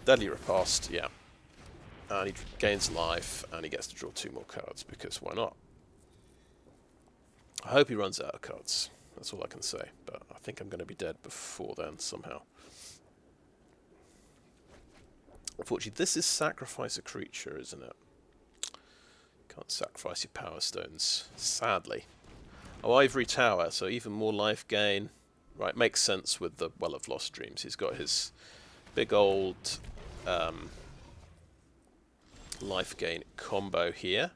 Deadly Repast, yeah. And he gains life, and he gets to draw 2 more cards, because why not? I hope he runs out of cards. That's all I can say. But I think I'm going to be dead before then, somehow. Unfortunately, this is sacrifice a creature, isn't it? Can't sacrifice your power stones, sadly. Oh, Ivory Tower, so even more life gain. Right, makes sense with the Well of Lost Dreams. He's got his big old life gain combo here.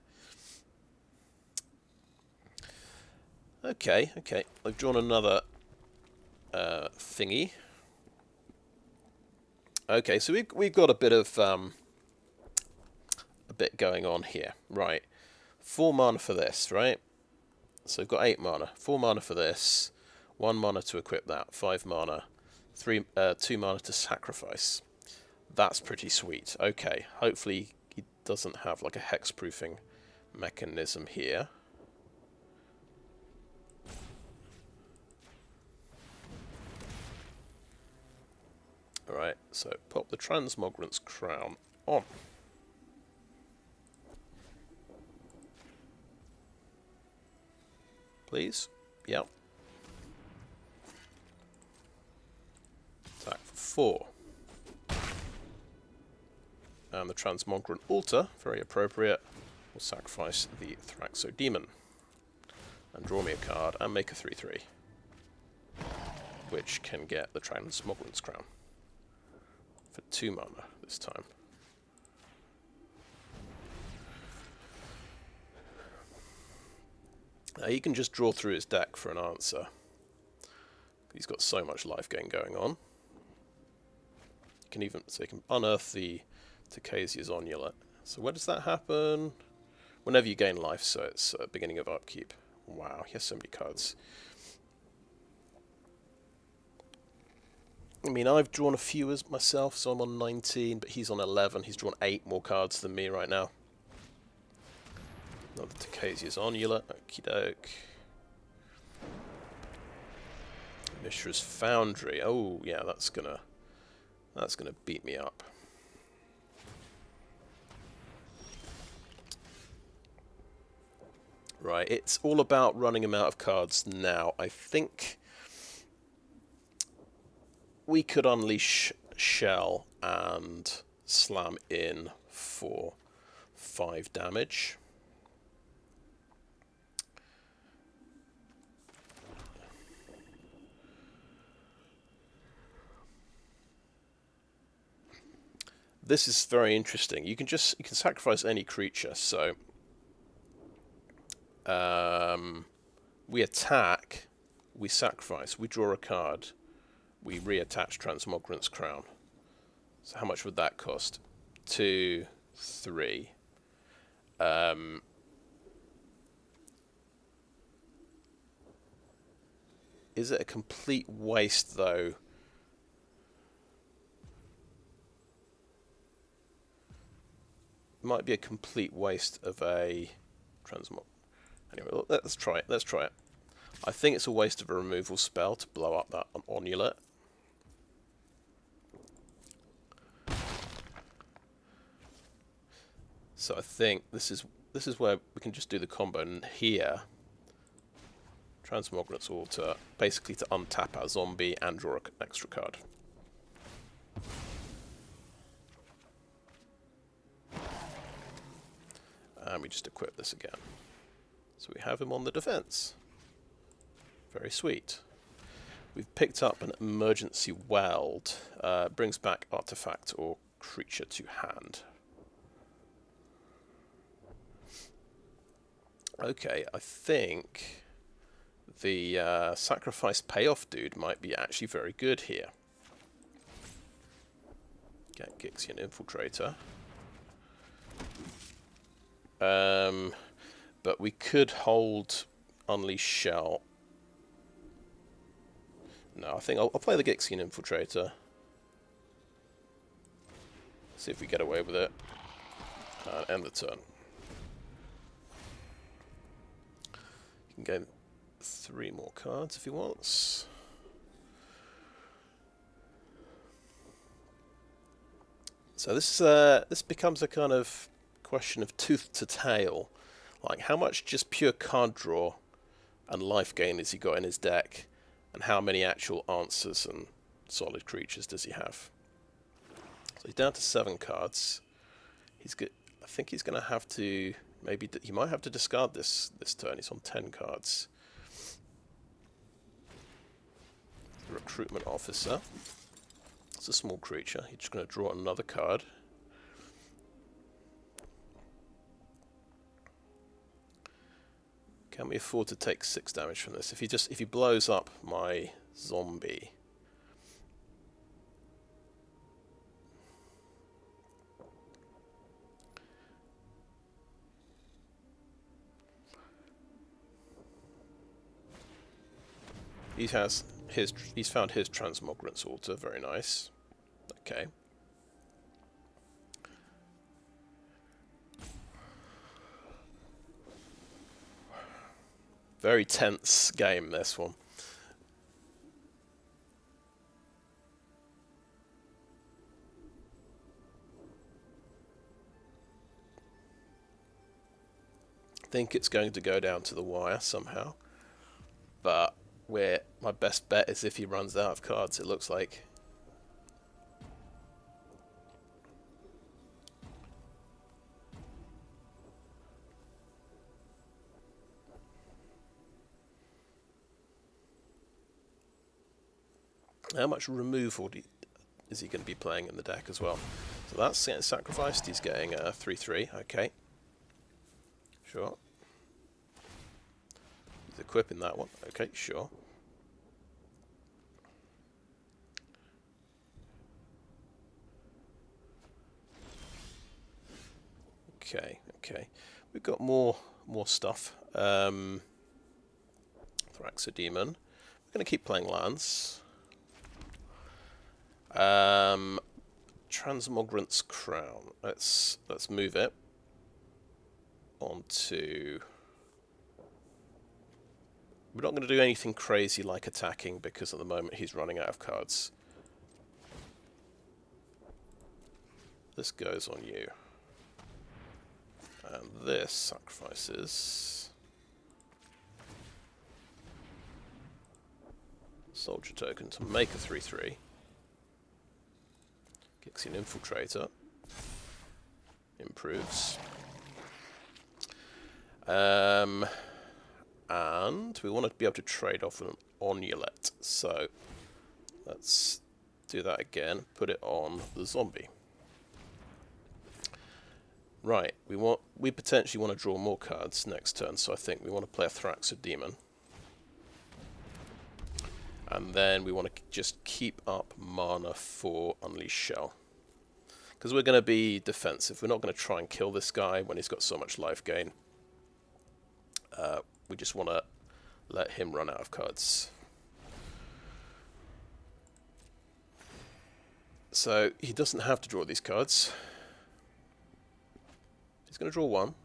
Okay. I've drawn another thingy. Okay, so we've got a bit of going on here, right? 4 mana for this, right? So we've got 8 mana. 4 mana for this. 1 mana to equip that. 5 mana. 2 mana to sacrifice. That's pretty sweet. Okay, hopefully he doesn't have like a hexproofing mechanism here. Alright, so pop the transmogrant's crown on. Please? Yep. Attack for 4. And the transmogrant altar, very appropriate, will sacrifice the Thraxodemon. And draw me a card and make a 3/3. Which can get the transmogrant's crown. For 2 mana this time. He can just draw through his deck for an answer. He's got so much life gain going on. He can unearth the Tocasia's Onulet. So when does that happen? Whenever you gain life, so it's beginning of upkeep. Wow, he has so many cards. I mean, I've drawn a few as myself, so I'm on 19, but he's on 11. He's drawn 8 more cards than me right now. Another Tocasia's Onulet, okie doke. Mishra's Foundry. Oh yeah, that's gonna beat me up. Right, it's all about running him out of cards now. I think we could unleash Shell and slam in for 5 damage. This is very interesting. You can sacrifice any creature. So we attack, we sacrifice, we draw a card, we reattach Transmogrant's Crown. So how much would that cost? 2, 3. Is it a complete waste though? Might be a complete waste of a transmog. Anyway, let's try it. Let's try it. I think it's a waste of a removal spell to blow up that Onulet. So I think this is where we can just do the combo. And here, Transmogrant's Altar, basically to untap our zombie and draw an extra card. And we just equip this again. So we have him on the defense. Very sweet. We've picked up an emergency weld. Brings back artifact or creature to hand. Okay, I think the sacrifice payoff dude might be actually very good here. Get Gixian Infiltrator. But we could hold Unleash Shell. No, I think I'll play the Gixian Infiltrator. See if we get away with it. And end the turn. You can gain 3 more cards if he wants. So this becomes a kind of question of tooth to tail. Like, how much just pure card draw and life gain has he got in his deck, and how many actual answers and solid creatures does he have? So he's down to 7 cards. He's good. I think he's going to have to he might have to discard this turn. He's on 10 cards. The Recruitment Officer. It's a small creature. He's just going to draw another card. Can we afford to take 6 damage from this? If he blows up my zombie. He has he's found his transmogrant's altar. Very nice. Okay. Very tense game, this one. I think it's going to go down to the wire somehow, but my best bet is if he runs out of cards, it looks like. How much removal is he going to be playing in the deck as well? So that's getting sacrificed. He's getting a 3/3. Okay. Sure. He's equipping that one. Okay, sure. Okay, okay. We've got more stuff. Phyrexian. We're going to keep playing lands. Transmogrant's Crown. Let's move it onto. We're not going to do anything crazy like attacking because at the moment he's running out of cards. This goes on you. And this sacrifices soldier token to make a 3/3. Phyrexian infiltrator improves. And we want to be able to trade off an onulet. So let's do that again. Put it on the zombie. Right, we potentially want to draw more cards next turn, so I think we want to play a Phyrexian demon. And then we want to just keep up mana for Unleash Shell. Because we're going to be defensive. We're not going to try and kill this guy when he's got so much life gain. We just want to let him run out of cards. So he doesn't have to draw these cards. He's going to draw one.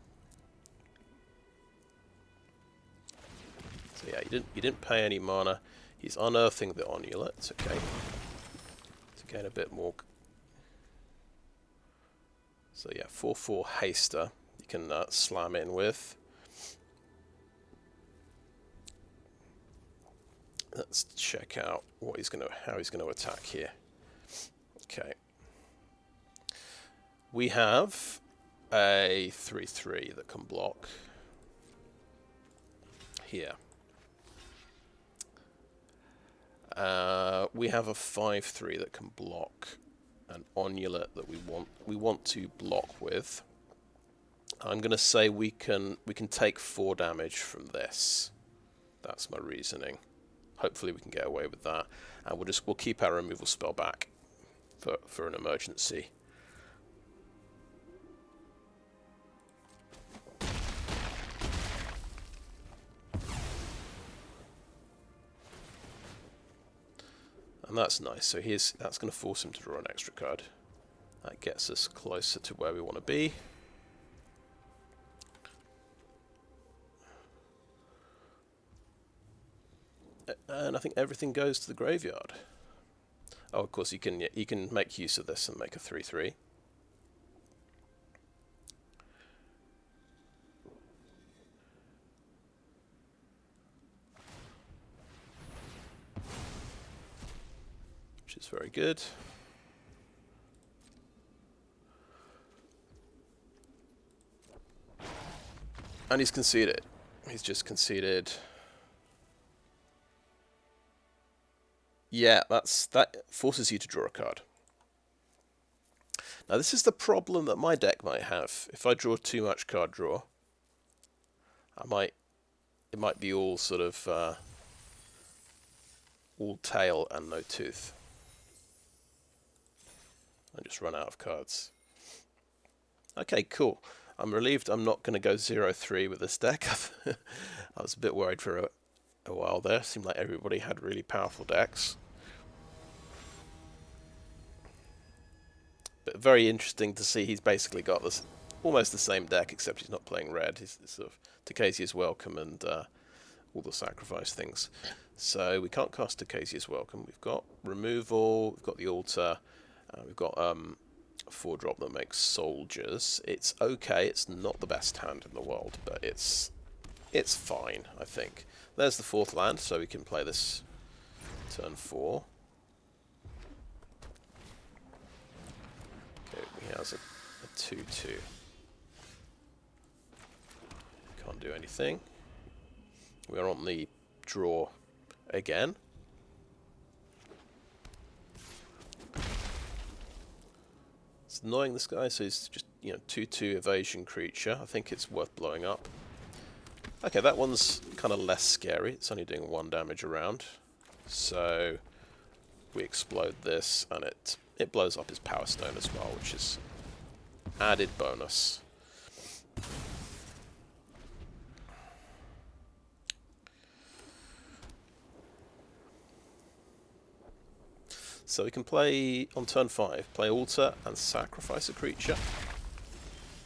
So yeah, he didn't pay any mana. He's unearthing the onulet, okay. To gain a bit more. So yeah, 4/4 haster you can slam in with. Let's check out how he's going to attack here. Okay. We have a 3/3 that can block here. We have a 5/3 that can block an onulet that we want to block with. I'm going to say we can take 4 damage from this. That's my reasoning. Hopefully we can get away with that, and we'll keep our removal spell back for an emergency. And that's nice. So that's going to force him to draw an extra card. That gets us closer to where we want to be. And I think everything goes to the graveyard. Oh, of course, you can make use of this and make a 3/3. Which is very good. And he's conceded. He's just conceded. Yeah, that forces you to draw a card. Now this is the problem that my deck might have. If I draw too much card draw, it might be all sort of all tail and no tooth. I just run out of cards. Okay, cool. I'm relieved I'm not going to go 0/3 with this deck. I was a bit worried for a while there. Seemed like everybody had really powerful decks. But very interesting to see he's basically got this almost the same deck, except he's not playing red. He's sort of Tocasia's Welcome and all the sacrifice things. So we can't cast Tocasia's Welcome. We've got removal, we've got the altar, we've got a 4-drop that makes soldiers. It's okay, it's not the best hand in the world, but it's fine, I think. There's the 4th land, so we can play this turn 4. Okay, he has a 2/2. Can't do anything. We're on the draw again. It's annoying, this guy, so he's just, 2/2 evasion creature. I think it's worth blowing up. Okay, that one's kind of less scary. It's only doing 1 damage around. So we explode this, and it blows up his Power Stone as well, which is added bonus. So we can play, on turn 5, play Altar and sacrifice a creature.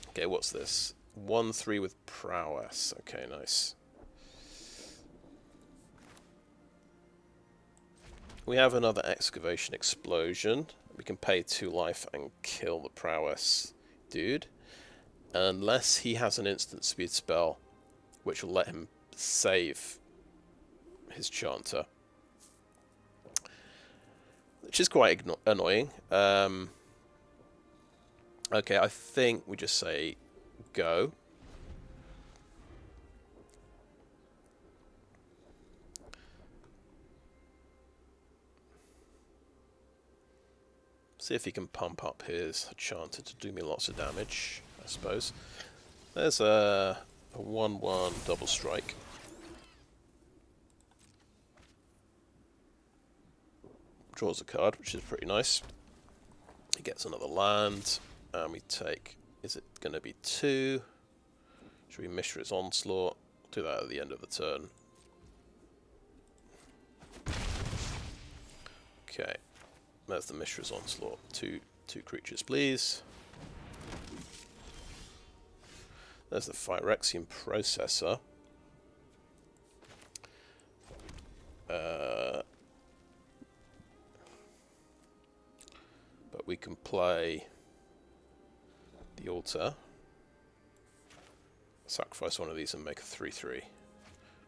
Okay, what's this? 1/3 with Prowess. Okay, nice. We have another Excavation Explosion. We can pay 2 life and kill the Prowess dude. Unless he has an instant speed spell, which will let him save his Chanter. Which is quite annoying. Okay, I think we just say go. See if he can pump up his Chanter to do me lots of damage, I suppose. There's a 1/1 double strike. Draws a card, which is pretty nice. He gets another land, and we take... Is it going to be 2? Should we Mishra's Onslaught? Do that at the end of the turn. Okay, there's the Mishra's Onslaught. Two creatures, please. There's the Phyrexian Processor. But we can play the Altar, sacrifice one of these and make a 3/3,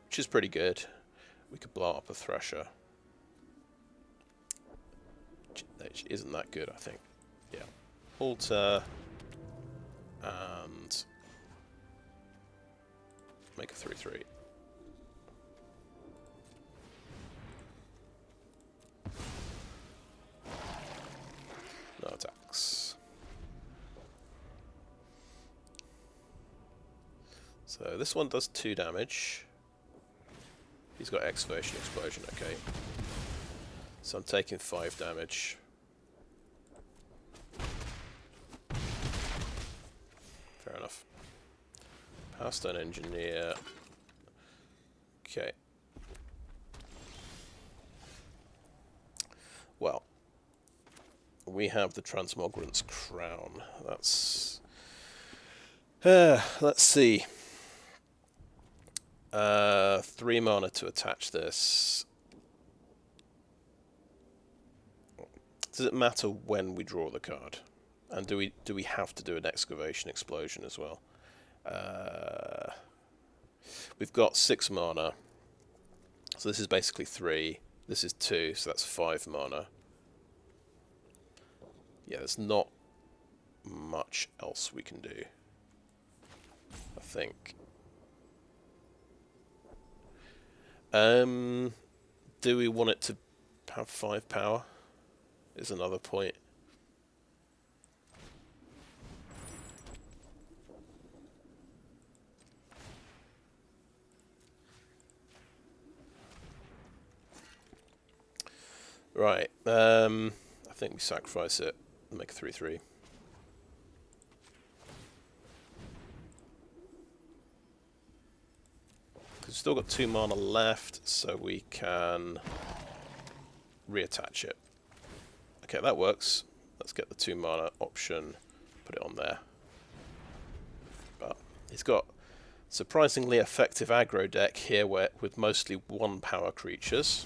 which is pretty good. We could blow up a Thresher, which isn't that good, I think. Yeah, Altar and make a 3/3. No attacks. So this one does 2 damage. He's got Excavation Explosion, okay. So I'm taking 5 damage. Fair enough. Power Stone Engineer. Okay. Well, we have the Transmogrant's Crown. That's... let's see. 3 mana to attach this. Does it matter when we draw the card? And do we have to do an Excavation Explosion as well? We've got 6 mana. So this is basically 3. This is 2, so that's 5 mana. Yeah, there's not much else we can do, I think. Do we want it to have 5 power? Is another point. Right, I think we sacrifice it and make a 3/3. Because we've still got 2 mana left, so we can reattach it. Okay, that works. Let's get the 2 mana option, put it on there. But he's got surprisingly effective aggro deck here with mostly 1 power creatures.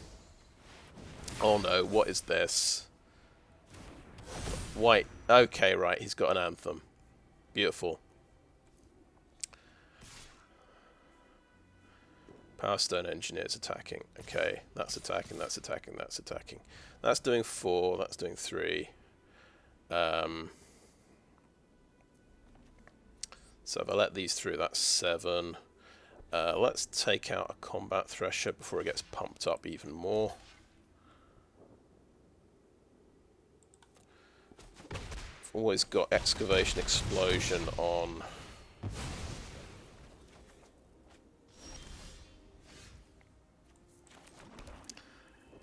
Oh no, what is this? White. Okay, right, he's got an Anthem. Beautiful. Power Stone Engineer's attacking. Okay, that's attacking, that's attacking, that's attacking. That's doing 4, that's doing 3. So if I let these through, that's 7. Let's take out a Combat Thresher before it gets pumped up even more. I've always got Excavation Explosion on.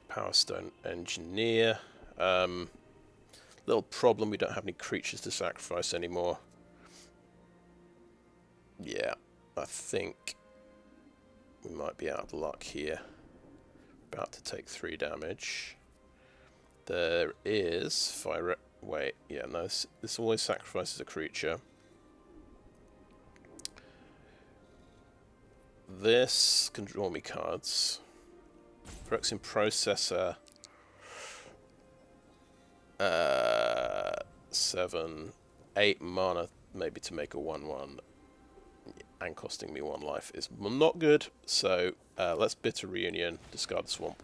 Power Stone Engineer. Little problem, we don't have any creatures to sacrifice anymore. Yeah, I think we might be out of luck here. About to take 3 damage. There is fire. Wait, yeah, no, this always sacrifices a creature. This can draw me cards. Phyrexian Processor. 7, 8 mana, maybe to make a 1/1, and costing me 1 life is not good. So let's Bitter Reunion, discard the Swamp.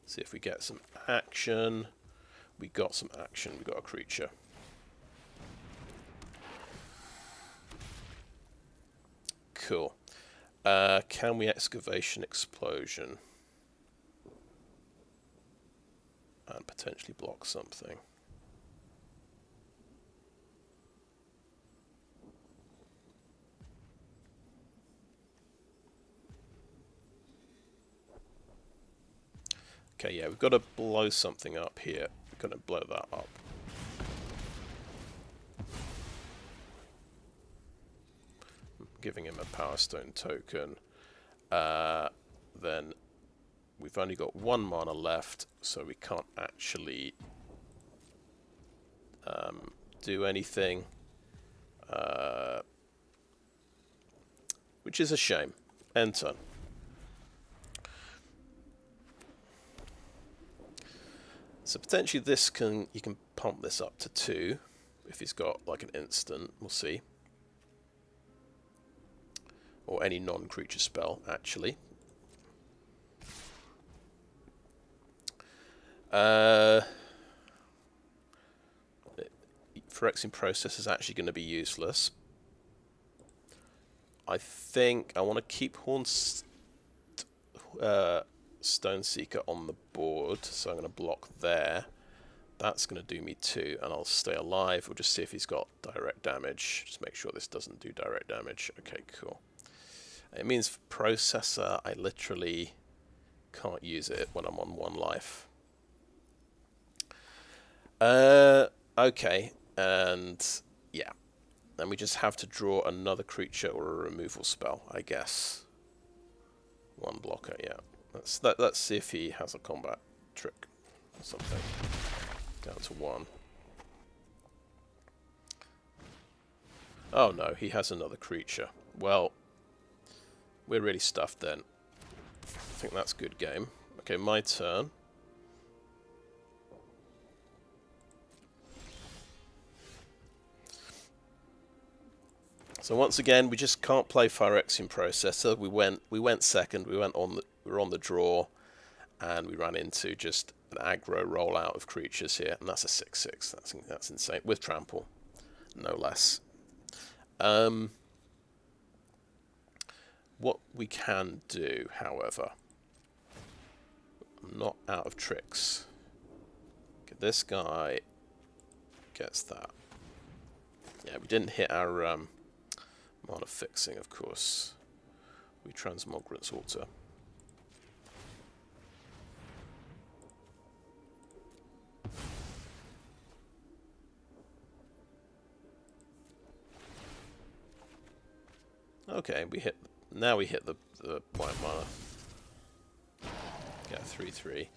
See if we get some action. We got some action. We got a creature. Cool. Can we Excavation Explosion? And potentially block something. Okay, yeah, we've got to blow something up here. We're going to blow that up. Giving him a Power Stone token. Then we've only got 1 mana left, so we can't actually do anything. Which is a shame. End turn. So potentially this you can pump this up to 2 if he's got like an instant. We'll see. Or any non-creature spell, actually. Phyrexian Process is actually going to be useless. I think I want to keep Stoneseeker on the board, so I'm going to block there. That's going to do me 2, and I'll stay alive. We'll just see if he's got direct damage. Just make sure this doesn't do direct damage. Okay, cool. It means for Processor, I literally can't use it when I'm on 1 life. Okay, and yeah. Then we just have to draw another creature or a removal spell, I guess. 1 blocker, yeah. Let's see if he has a combat trick or something. Down to 1. Oh no, he has another creature. Well, we're really stuffed then. I think that's good game. Okay, my turn. So once again, we just can't play Phyrexian Processor. We went second. We were on the draw, and we ran into just an aggro rollout of creatures here, and that's a 6/6. That's insane with trample, no less. What we can do, however, I'm not out of tricks. Okay, this guy gets that. Yeah, we didn't hit our mana fixing, of course. We transmogrant's altar. Okay, we hit. Now we hit the white mana. Get 3/3.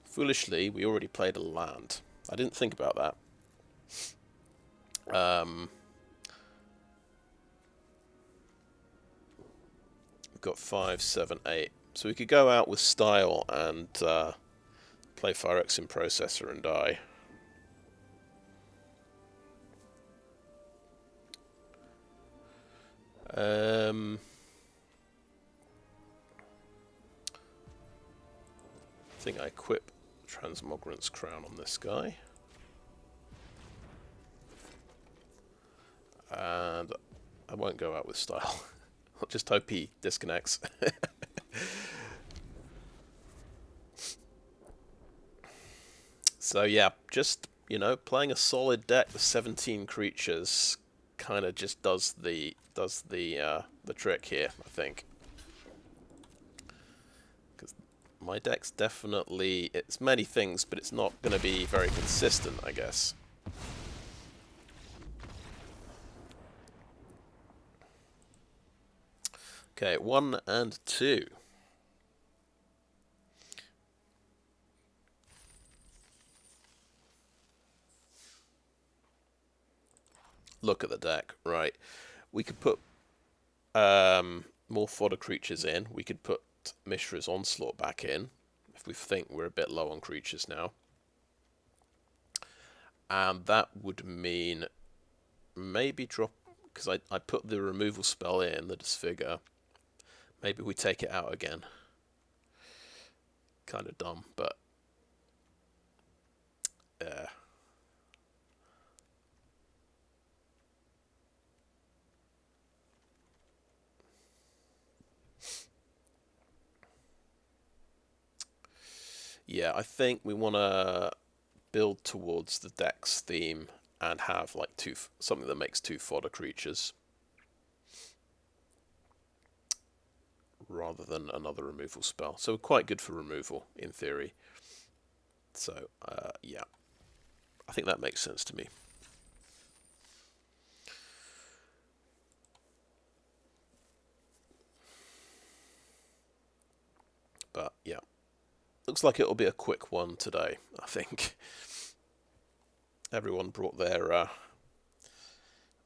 Foolishly, we already played a land. I didn't think about that. We've got 5, 7, 8. So we could go out with style and play phyrexian processor and die. I think I equip transmogrant's crown on this guy. And I won't go out with style. I'll just hope he disconnects. So yeah, just, you know, playing a solid deck with 17 creatures kind of just does the trick here, I think. Because my deck's definitely, it's many things, but it's not going to be very consistent, I guess. Okay, 1 and 2. Look at the deck, right. We could put more fodder creatures in. We could put Mishra's Onslaught back in, if we think we're a bit low on creatures now. And that would mean maybe drop, because I put the removal spell in, the Disfigure. Maybe we take it out again. Kind of dumb, but yeah, I think we want to build towards the deck's theme and have like something that makes 2 fodder creatures rather than another removal spell. So we're quite good for removal in theory. So yeah, I think that makes sense to me. But yeah, looks like it'll be a quick one today, I think. Everyone brought their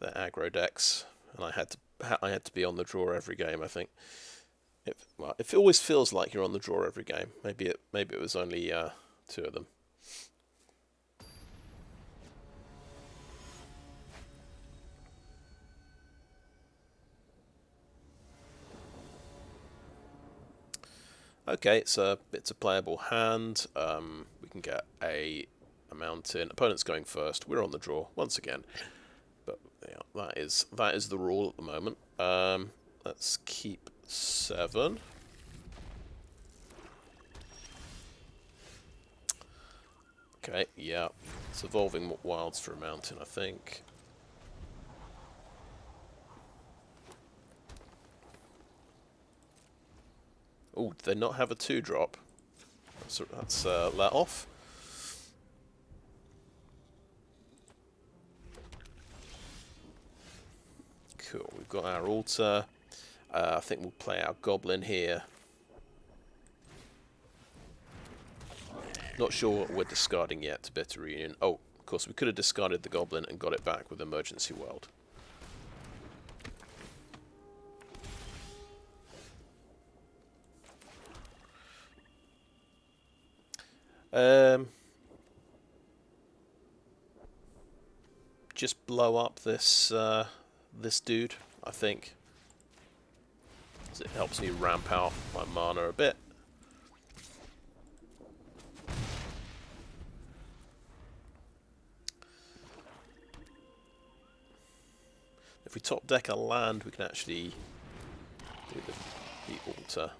aggro decks, and I had to be on the draw every game, I think. Well, it always feels like you're on the draw every game. Maybe it was only 2 of them. Okay, it's a playable hand. We can get a mountain. Opponent's going first. We're on the draw once again. But yeah, that is the rule at the moment. Let's keep 7. Okay, yeah. It's evolving wilds for a mountain, I think. Oh, did they not have a 2-drop? That's let off. Cool, we've got our altar. I think we'll play our goblin here. Not sure what we're discarding yet to Bitter Reunion. Oh, of course, we could have discarded the goblin and got it back with Emergency World. Just blow up this this dude, I think. It helps me ramp out my mana a bit. If we top deck a land, we can actually do the altar.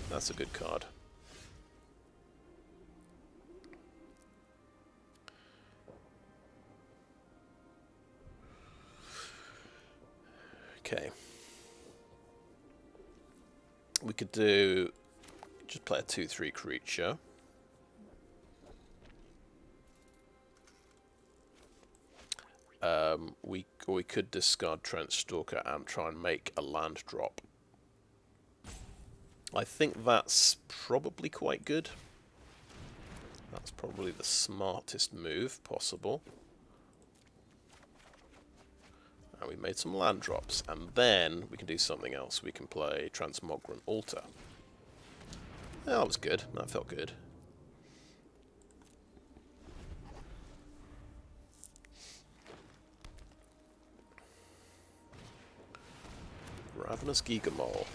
That's a good card. Okay. We could just play a 2/3 creature. we could discard Trench Stalker and try and make a land drop. I think that's probably quite good. That's probably the smartest move possible. And we made some land drops, and then we can do something else. We can play Transmogrant Altar. Yeah, that was good. That felt good. Ravenous Gigamole.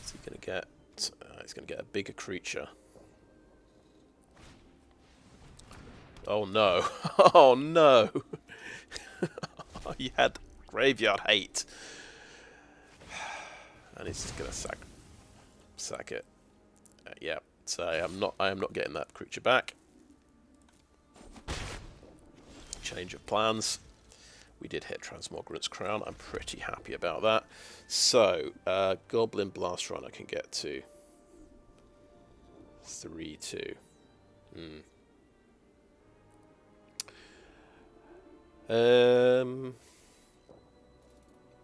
Is he going to get... he's going to get a bigger creature. Oh no. Oh no. He had Graveyard Hate. And he's just going to sack it. Yeah, so I am not getting that creature back. Change of plans. We did hit Transmogrant's Crown. I'm pretty happy about that. So, Goblin Blast Run I can get to 3-2.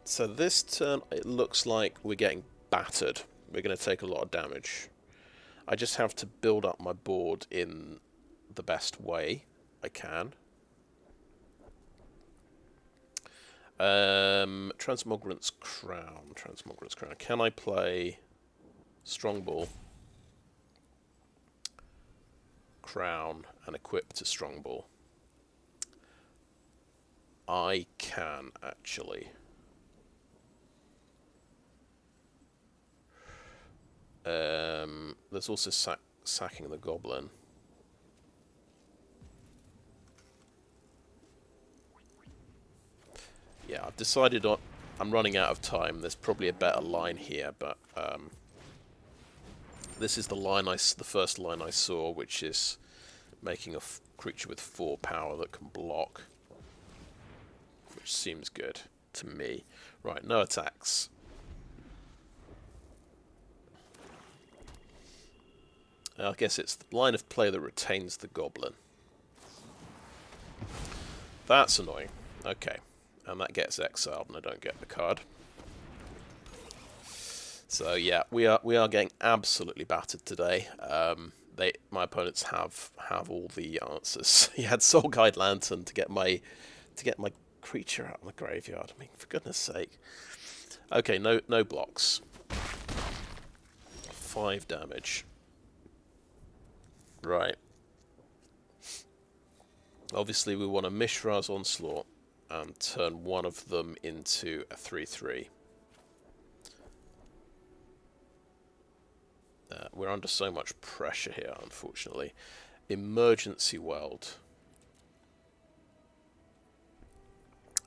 So this turn it looks like we're getting battered. We're going to take a lot of damage. I just have to build up my board in the best way I can. Transmogrant's Crown. Transmogrant's Crown. Can I play Strongball, Crown, and equip to Strongball? I can, actually. There's also sacking the Goblin. Yeah, I've decided on... I'm running out of time. There's probably a better line here, but this is the line the first line I saw, which is making a creature with 4 power that can block, which seems good to me. Right, no attacks. I guess it's the line of play that retains the Goblin. That's annoying. Okay. And that gets exiled, and I don't get the card. So yeah, we are getting absolutely battered today. My opponents have all the answers. He had Soul Guide Lantern to get my creature out of the graveyard. I mean, for goodness sake. Okay, no blocks. 5 damage. Right. Obviously, we want a Mishra's Onslaught and turn one of them into a 3/3. We're under so much pressure here, unfortunately. Emergency Weld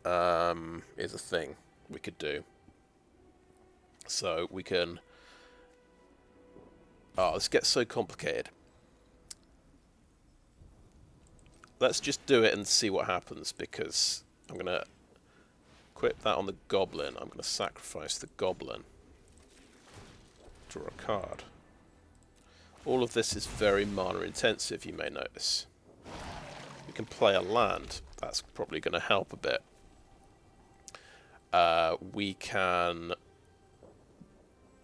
is a thing we could do. So we can... Oh, this gets so complicated. Let's just do it and see what happens, because I'm going to equip that on the Goblin. I'm going to sacrifice the Goblin. Draw a card. All of this is very mana intensive, you may notice. We can play a land. That's probably going to help a bit. We can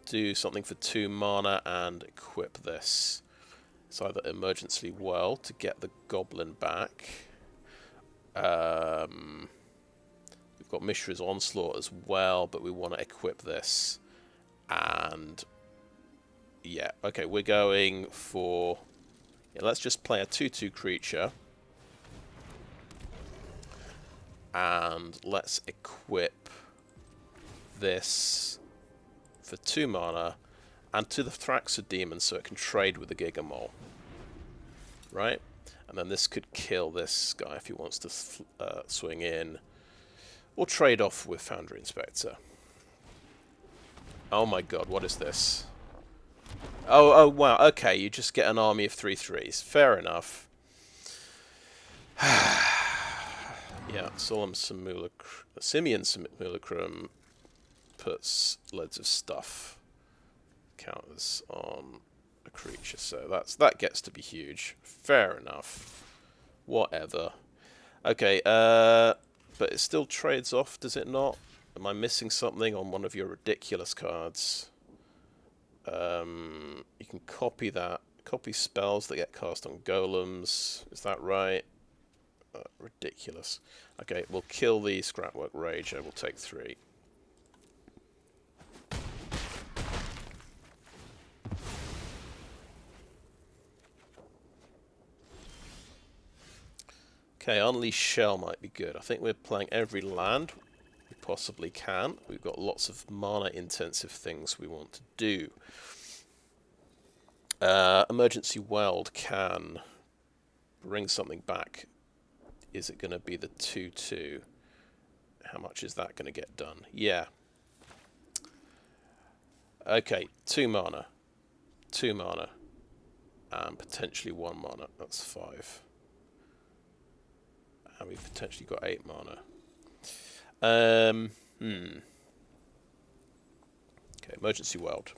do something for 2 mana and equip this. It's either Emergency Weld to get the Goblin back. We've got Mishra's Onslaught as well, but we want to equip this. And yeah, okay, we're going for... Yeah, let's just play a 2/2 creature. And let's equip this for 2 mana and to the Thraxor Demon so it can trade with the Gigamole. Right? And then this could kill this guy if he wants to swing in. Or trade off with Foundry Inspector. Oh my god, what is this? Oh wow, okay, you just get an army of 3/3s. Fair enough. Yeah, Solemn Simian Simulacrum puts loads of stuff counters on a creature, so that gets to be huge. Fair enough. Whatever. Okay, but it still trades off, does it not? Am I missing something on one of your ridiculous cards? You can copy that. Copy spells that get cast on golems. Is that right? Ridiculous. Okay, we'll kill the Scrapwork Rager. We'll take 3. Okay, Unleash Shell might be good. I think we're playing every land we possibly can. We've got lots of mana-intensive things we want to do. Emergency Weld can bring something back. Is it going to be the 2/2? How much is that going to get done? Yeah. Okay, 2 mana. 2 mana. And potentially 1 mana. That's 5. And we've potentially got 8 mana. Okay, Emergency Weld.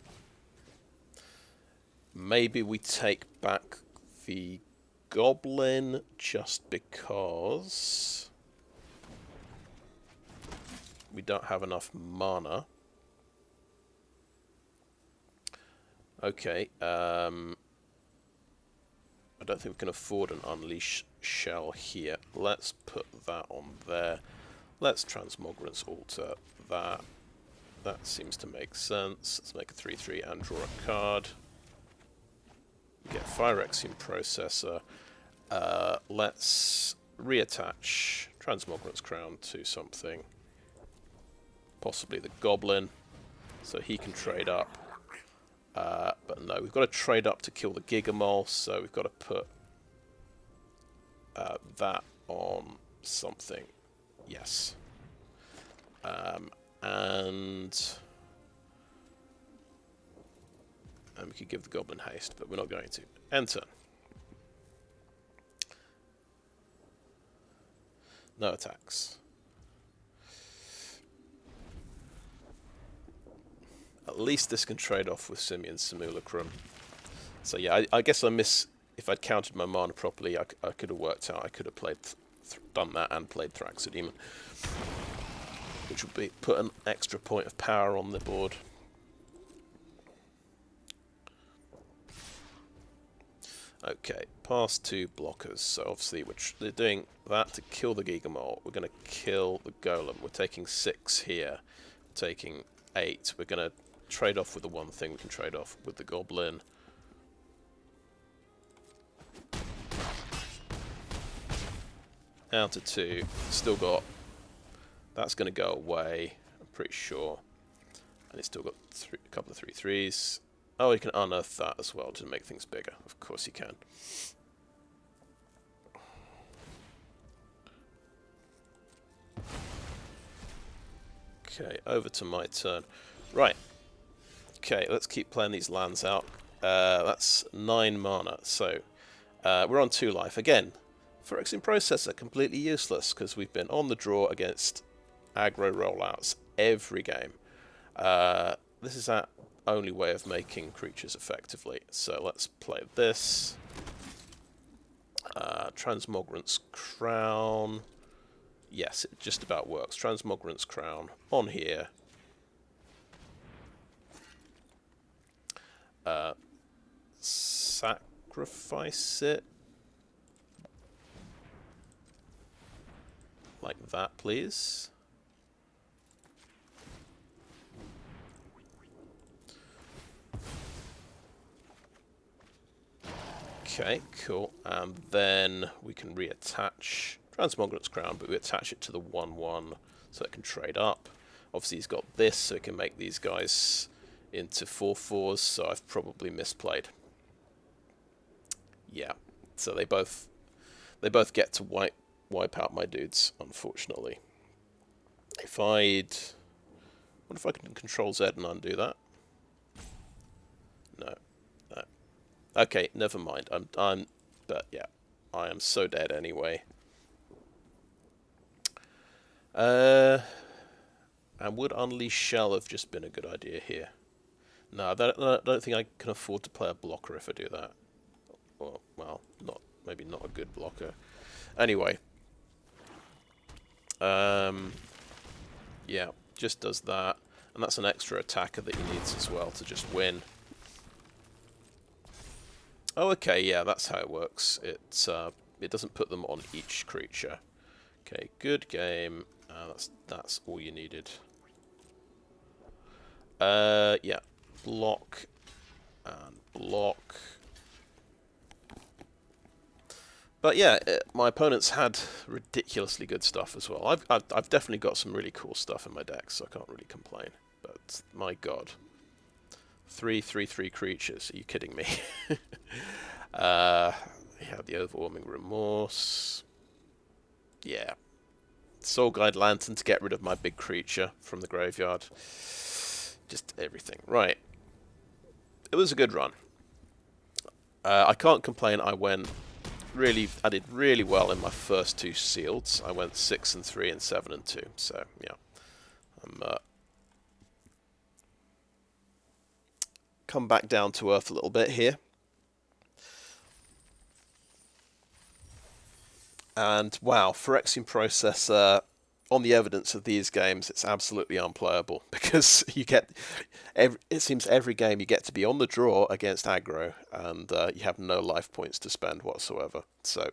Maybe we take back the Goblin just because we don't have enough mana. Okay, I don't think we can afford an Unleash Shell here. Let's put that on there. Let's Transmogrants alter that. That seems to make sense. Let's make a 3/3 and draw a card. Get Phyrexian Processor. Let's reattach Transmogrant's Crown to something. Possibly the Goblin, so he can trade up. But no, we've got to trade up to kill the Gigamole, so we've got to put that on something. Yes. And we could give the Goblin haste, but we're not going to. Enter. No attacks. At least this can trade off with Simian Simulacrum. So yeah, I guess I miss... If I'd counted my mana properly, I could have worked out. I could have played, done that and played Thraxodemon, which would be put an extra point of power on the board. Okay, pass 2 blockers. So obviously they're doing that to kill the Gigamole. We're going to kill the Golem. We're taking 6 here. We're taking 8. We're going to trade off with the one thing we can trade off with the Goblin. Down to 2. Still got... That's going to go away, I'm pretty sure. And it's still got a couple of 3/3s. Oh, you can unearth that as well to make things bigger. Of course you can. Okay, over to my turn. Right. Okay, let's keep playing these lands out. That's 9 mana. So, we're on 2 life. Again, Phyrexian Processor, completely useless, because we've been on the draw against aggro rollouts every game. This is our only way of making creatures effectively. So let's play this. Transmogrant's Crown. Yes, it just about works. Transmogrant's Crown on here. Sacrifice it. Like that, please. Okay, cool. And then we can reattach Transmogrant's Crown, but we attach it to the 1/1 so it can trade up. Obviously he's got this, so it can make these guys into 4/4s, so I've probably misplayed. Yeah, so they both get to wipe out my dudes, unfortunately. If I'd... What if I can Control Z and undo that? No. No. Okay, never mind. But yeah, I am so dead anyway. And would Unleash Shell have just been a good idea here? No, I don't think I can afford to play a blocker if I do that. Or, well, maybe not a good blocker. Anyway, Yeah, just does that. And that's an extra attacker that he needs as well to just win. Oh, okay, yeah, that's how it works. It doesn't put them on each creature. Okay, good game. That's all you needed. Yeah, block and block. But yeah, my opponents had ridiculously good stuff as well. I've definitely got some really cool stuff in my deck, so I can't really complain. But my god, 3/3/3 creatures? Are you kidding me? He had the overwhelming remorse. Yeah, Soul Guide Lantern to get rid of my big creature from the graveyard. Just everything. Right. It was a good run. I can't complain. I did really well in my first two sealeds. I went 6-3 and 7-2. So yeah, I'm come back down to earth a little bit here. And wow, phyrexian processor. On the evidence of these games, it's absolutely unplayable because it seems every game you get to be on the draw against aggro, and you have no life points to spend whatsoever. So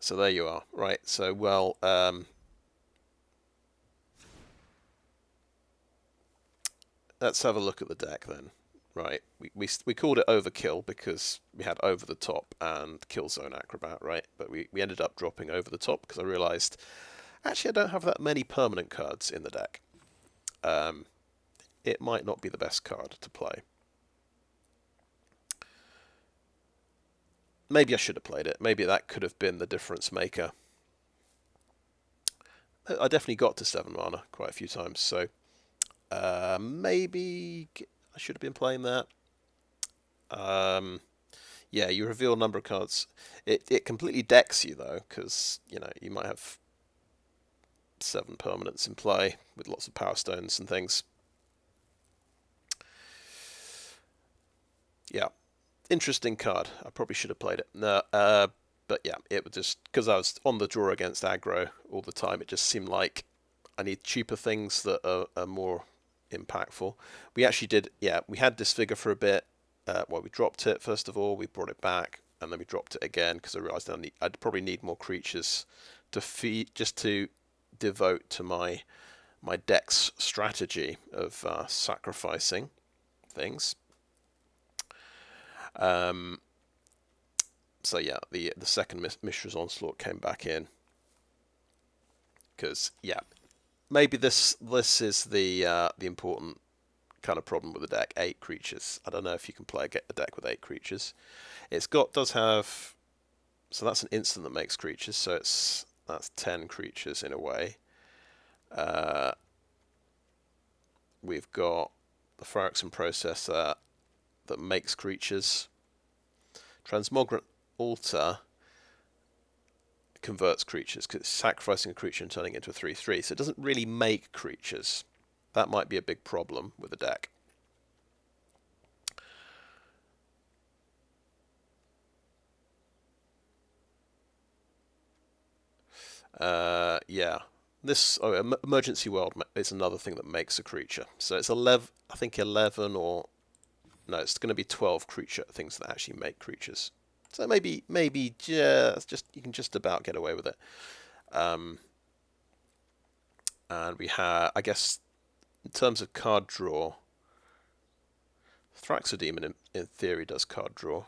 there you are. Right. So well, let's have a look at the deck then. Right. We called it Overkill because we had Over the Top and Killzone Acrobat, right? But we ended up dropping Over the Top because I realised actually I don't have that many permanent cards in the deck. It might not be the best card to play. Maybe I should have played it. Maybe that could have been the difference maker. I definitely got to 7 mana quite a few times, so maybe I should have been playing that. Yeah, you reveal a number of cards. It completely decks you though, because you might have 7 permanents in play with lots of power stones and things. Yeah, interesting card. I probably should have played it. No, but yeah, it was just because I was on the draw against aggro all the time. It just seemed like I need cheaper things that are more impactful. We actually did. Yeah, we had Disfigure for a bit. Well, we dropped it first of all. We brought it back, and then we dropped it again because I realised I'd probably need more creatures to feed, just to devote to my deck's strategy of sacrificing things. So yeah, the second Mishra's Onslaught came back in because yeah, maybe this is the important kind of problem with the deck. 8 creatures. I don't know if you can play a deck with 8 creatures. Does have, so that's an instant that makes creatures. So that's 10 creatures in a way. We've got the phyrexian processor that makes creatures. Transmogrant Altar converts creatures because it's sacrificing a creature and turning it into a 3/3. So it doesn't really make creatures. That might be a big problem with the deck. Yeah. This Emergency World is another thing that makes a creature. So it's 11. I think 11 or no, it's going to be 12 creature things that actually make creatures. So maybe just you can just about get away with it. And we have, I guess, in terms of card draw, Thraxodemon in theory does card draw.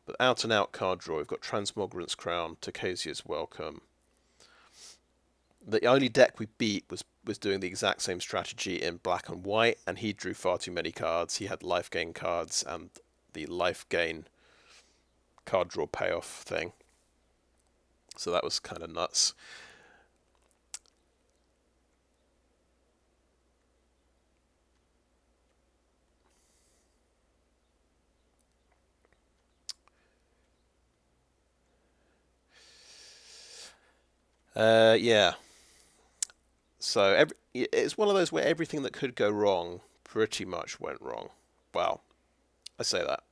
But out and out card draw, we've got Transmogrant's Crown, Tocasia's Welcome. The only deck we beat was doing the exact same strategy in black and white, and he drew far too many cards. He had life gain cards and the life gain card draw payoff thing. So that was kind of nuts. Yeah. So it's one of those where everything that could go wrong pretty much went wrong. Well, I say that.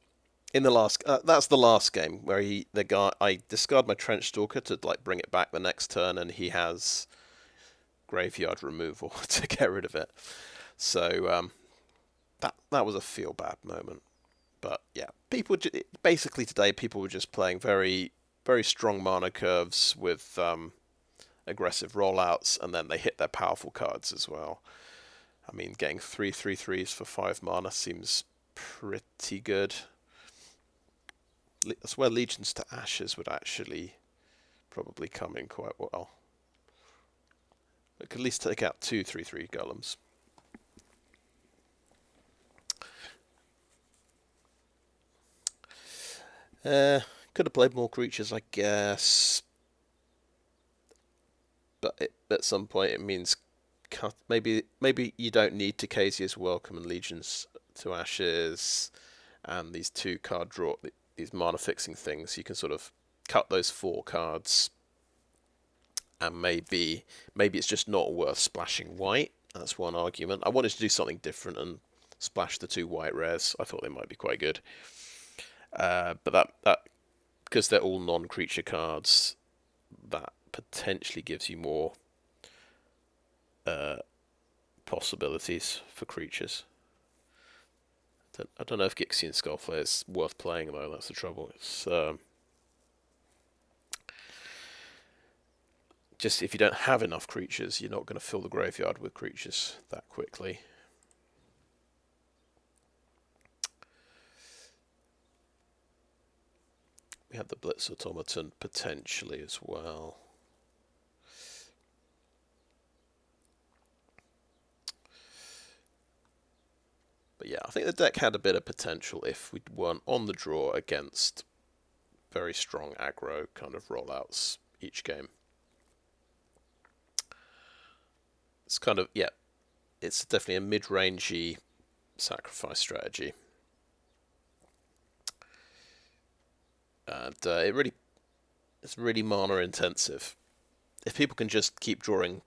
In the last, that's the last game where I discard my trench stalker to like bring it back the next turn, and he has graveyard removal to get rid of it. So that was a feel bad moment. But yeah, basically today people were just playing very strong mana curves with aggressive rollouts, and then they hit their powerful cards as well. I mean, getting 3/3/3s for 5 mana seems pretty good. That's where Legions to Ashes would actually probably come in quite well. It could at least take out 2/3/3 golems. Could have played more creatures, I guess. But at some point it means maybe you don't need Tocasia's Welcome and Legions to Ashes and these 2-card draw, these mana fixing things. You can sort of cut those 4 cards, and maybe it's just not worth splashing white. That's one argument. I wanted to do something different and splash the 2 white rares. I thought they might be quite good. But that because they're all non-creature cards, that potentially gives you more possibilities for creatures. I don't know if Gixian Skullflare is worth playing though. That's the trouble. It's just if you don't have enough creatures, you're not going to fill the graveyard with creatures that quickly. We have the Blitz Automaton potentially as well. But yeah, I think the deck had a bit of potential if we weren't on the draw against very strong aggro kind of rollouts each game. It's kind of, yeah, it's definitely a mid-rangey sacrifice strategy. And it's really mana intensive. If people can just keep drawing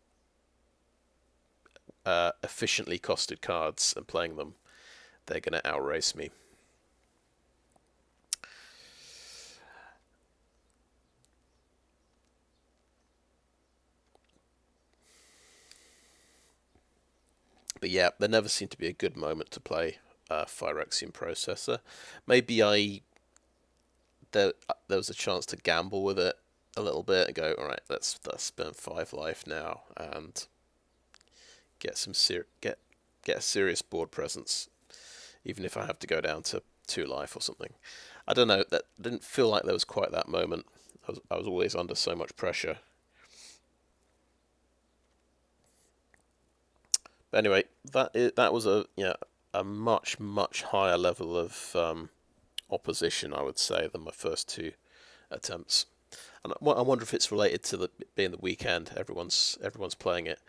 efficiently costed cards and playing them, they're going to outrace me. But yeah, there never seemed to be a good moment to play Phyrexian Processor. Maybe there was a chance to gamble with it a little bit and go, all right, let's spend 5 life now and get a serious board presence, even if I have to go down to 2 life or something. I don't know. That didn't feel like there was quite that moment. I was always under so much pressure. But anyway, that was a much higher level of opposition, I would say, than my first 2 attempts. And I wonder if it's related to being the weekend. Everyone's playing it.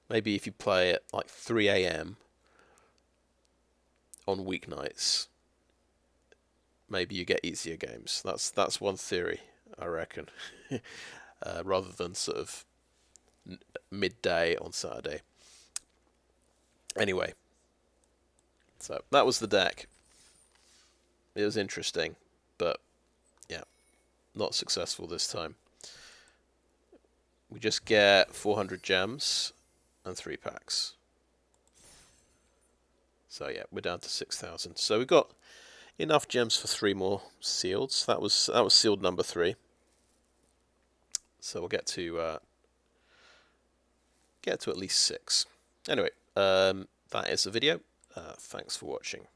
Maybe if you play at like 3 a.m. on weeknights, maybe you get easier games. That's one theory, I reckon. Rather than sort of midday on Saturday. Anyway, so that was the deck. It was interesting, but yeah, not successful this time. We just get 400 gems and 3 packs. So yeah, we're down to 6,000. So we got enough gems for 3 more sealeds. That was sealed number 3. So we'll get to at least 6. Anyway, that is the video. Thanks for watching.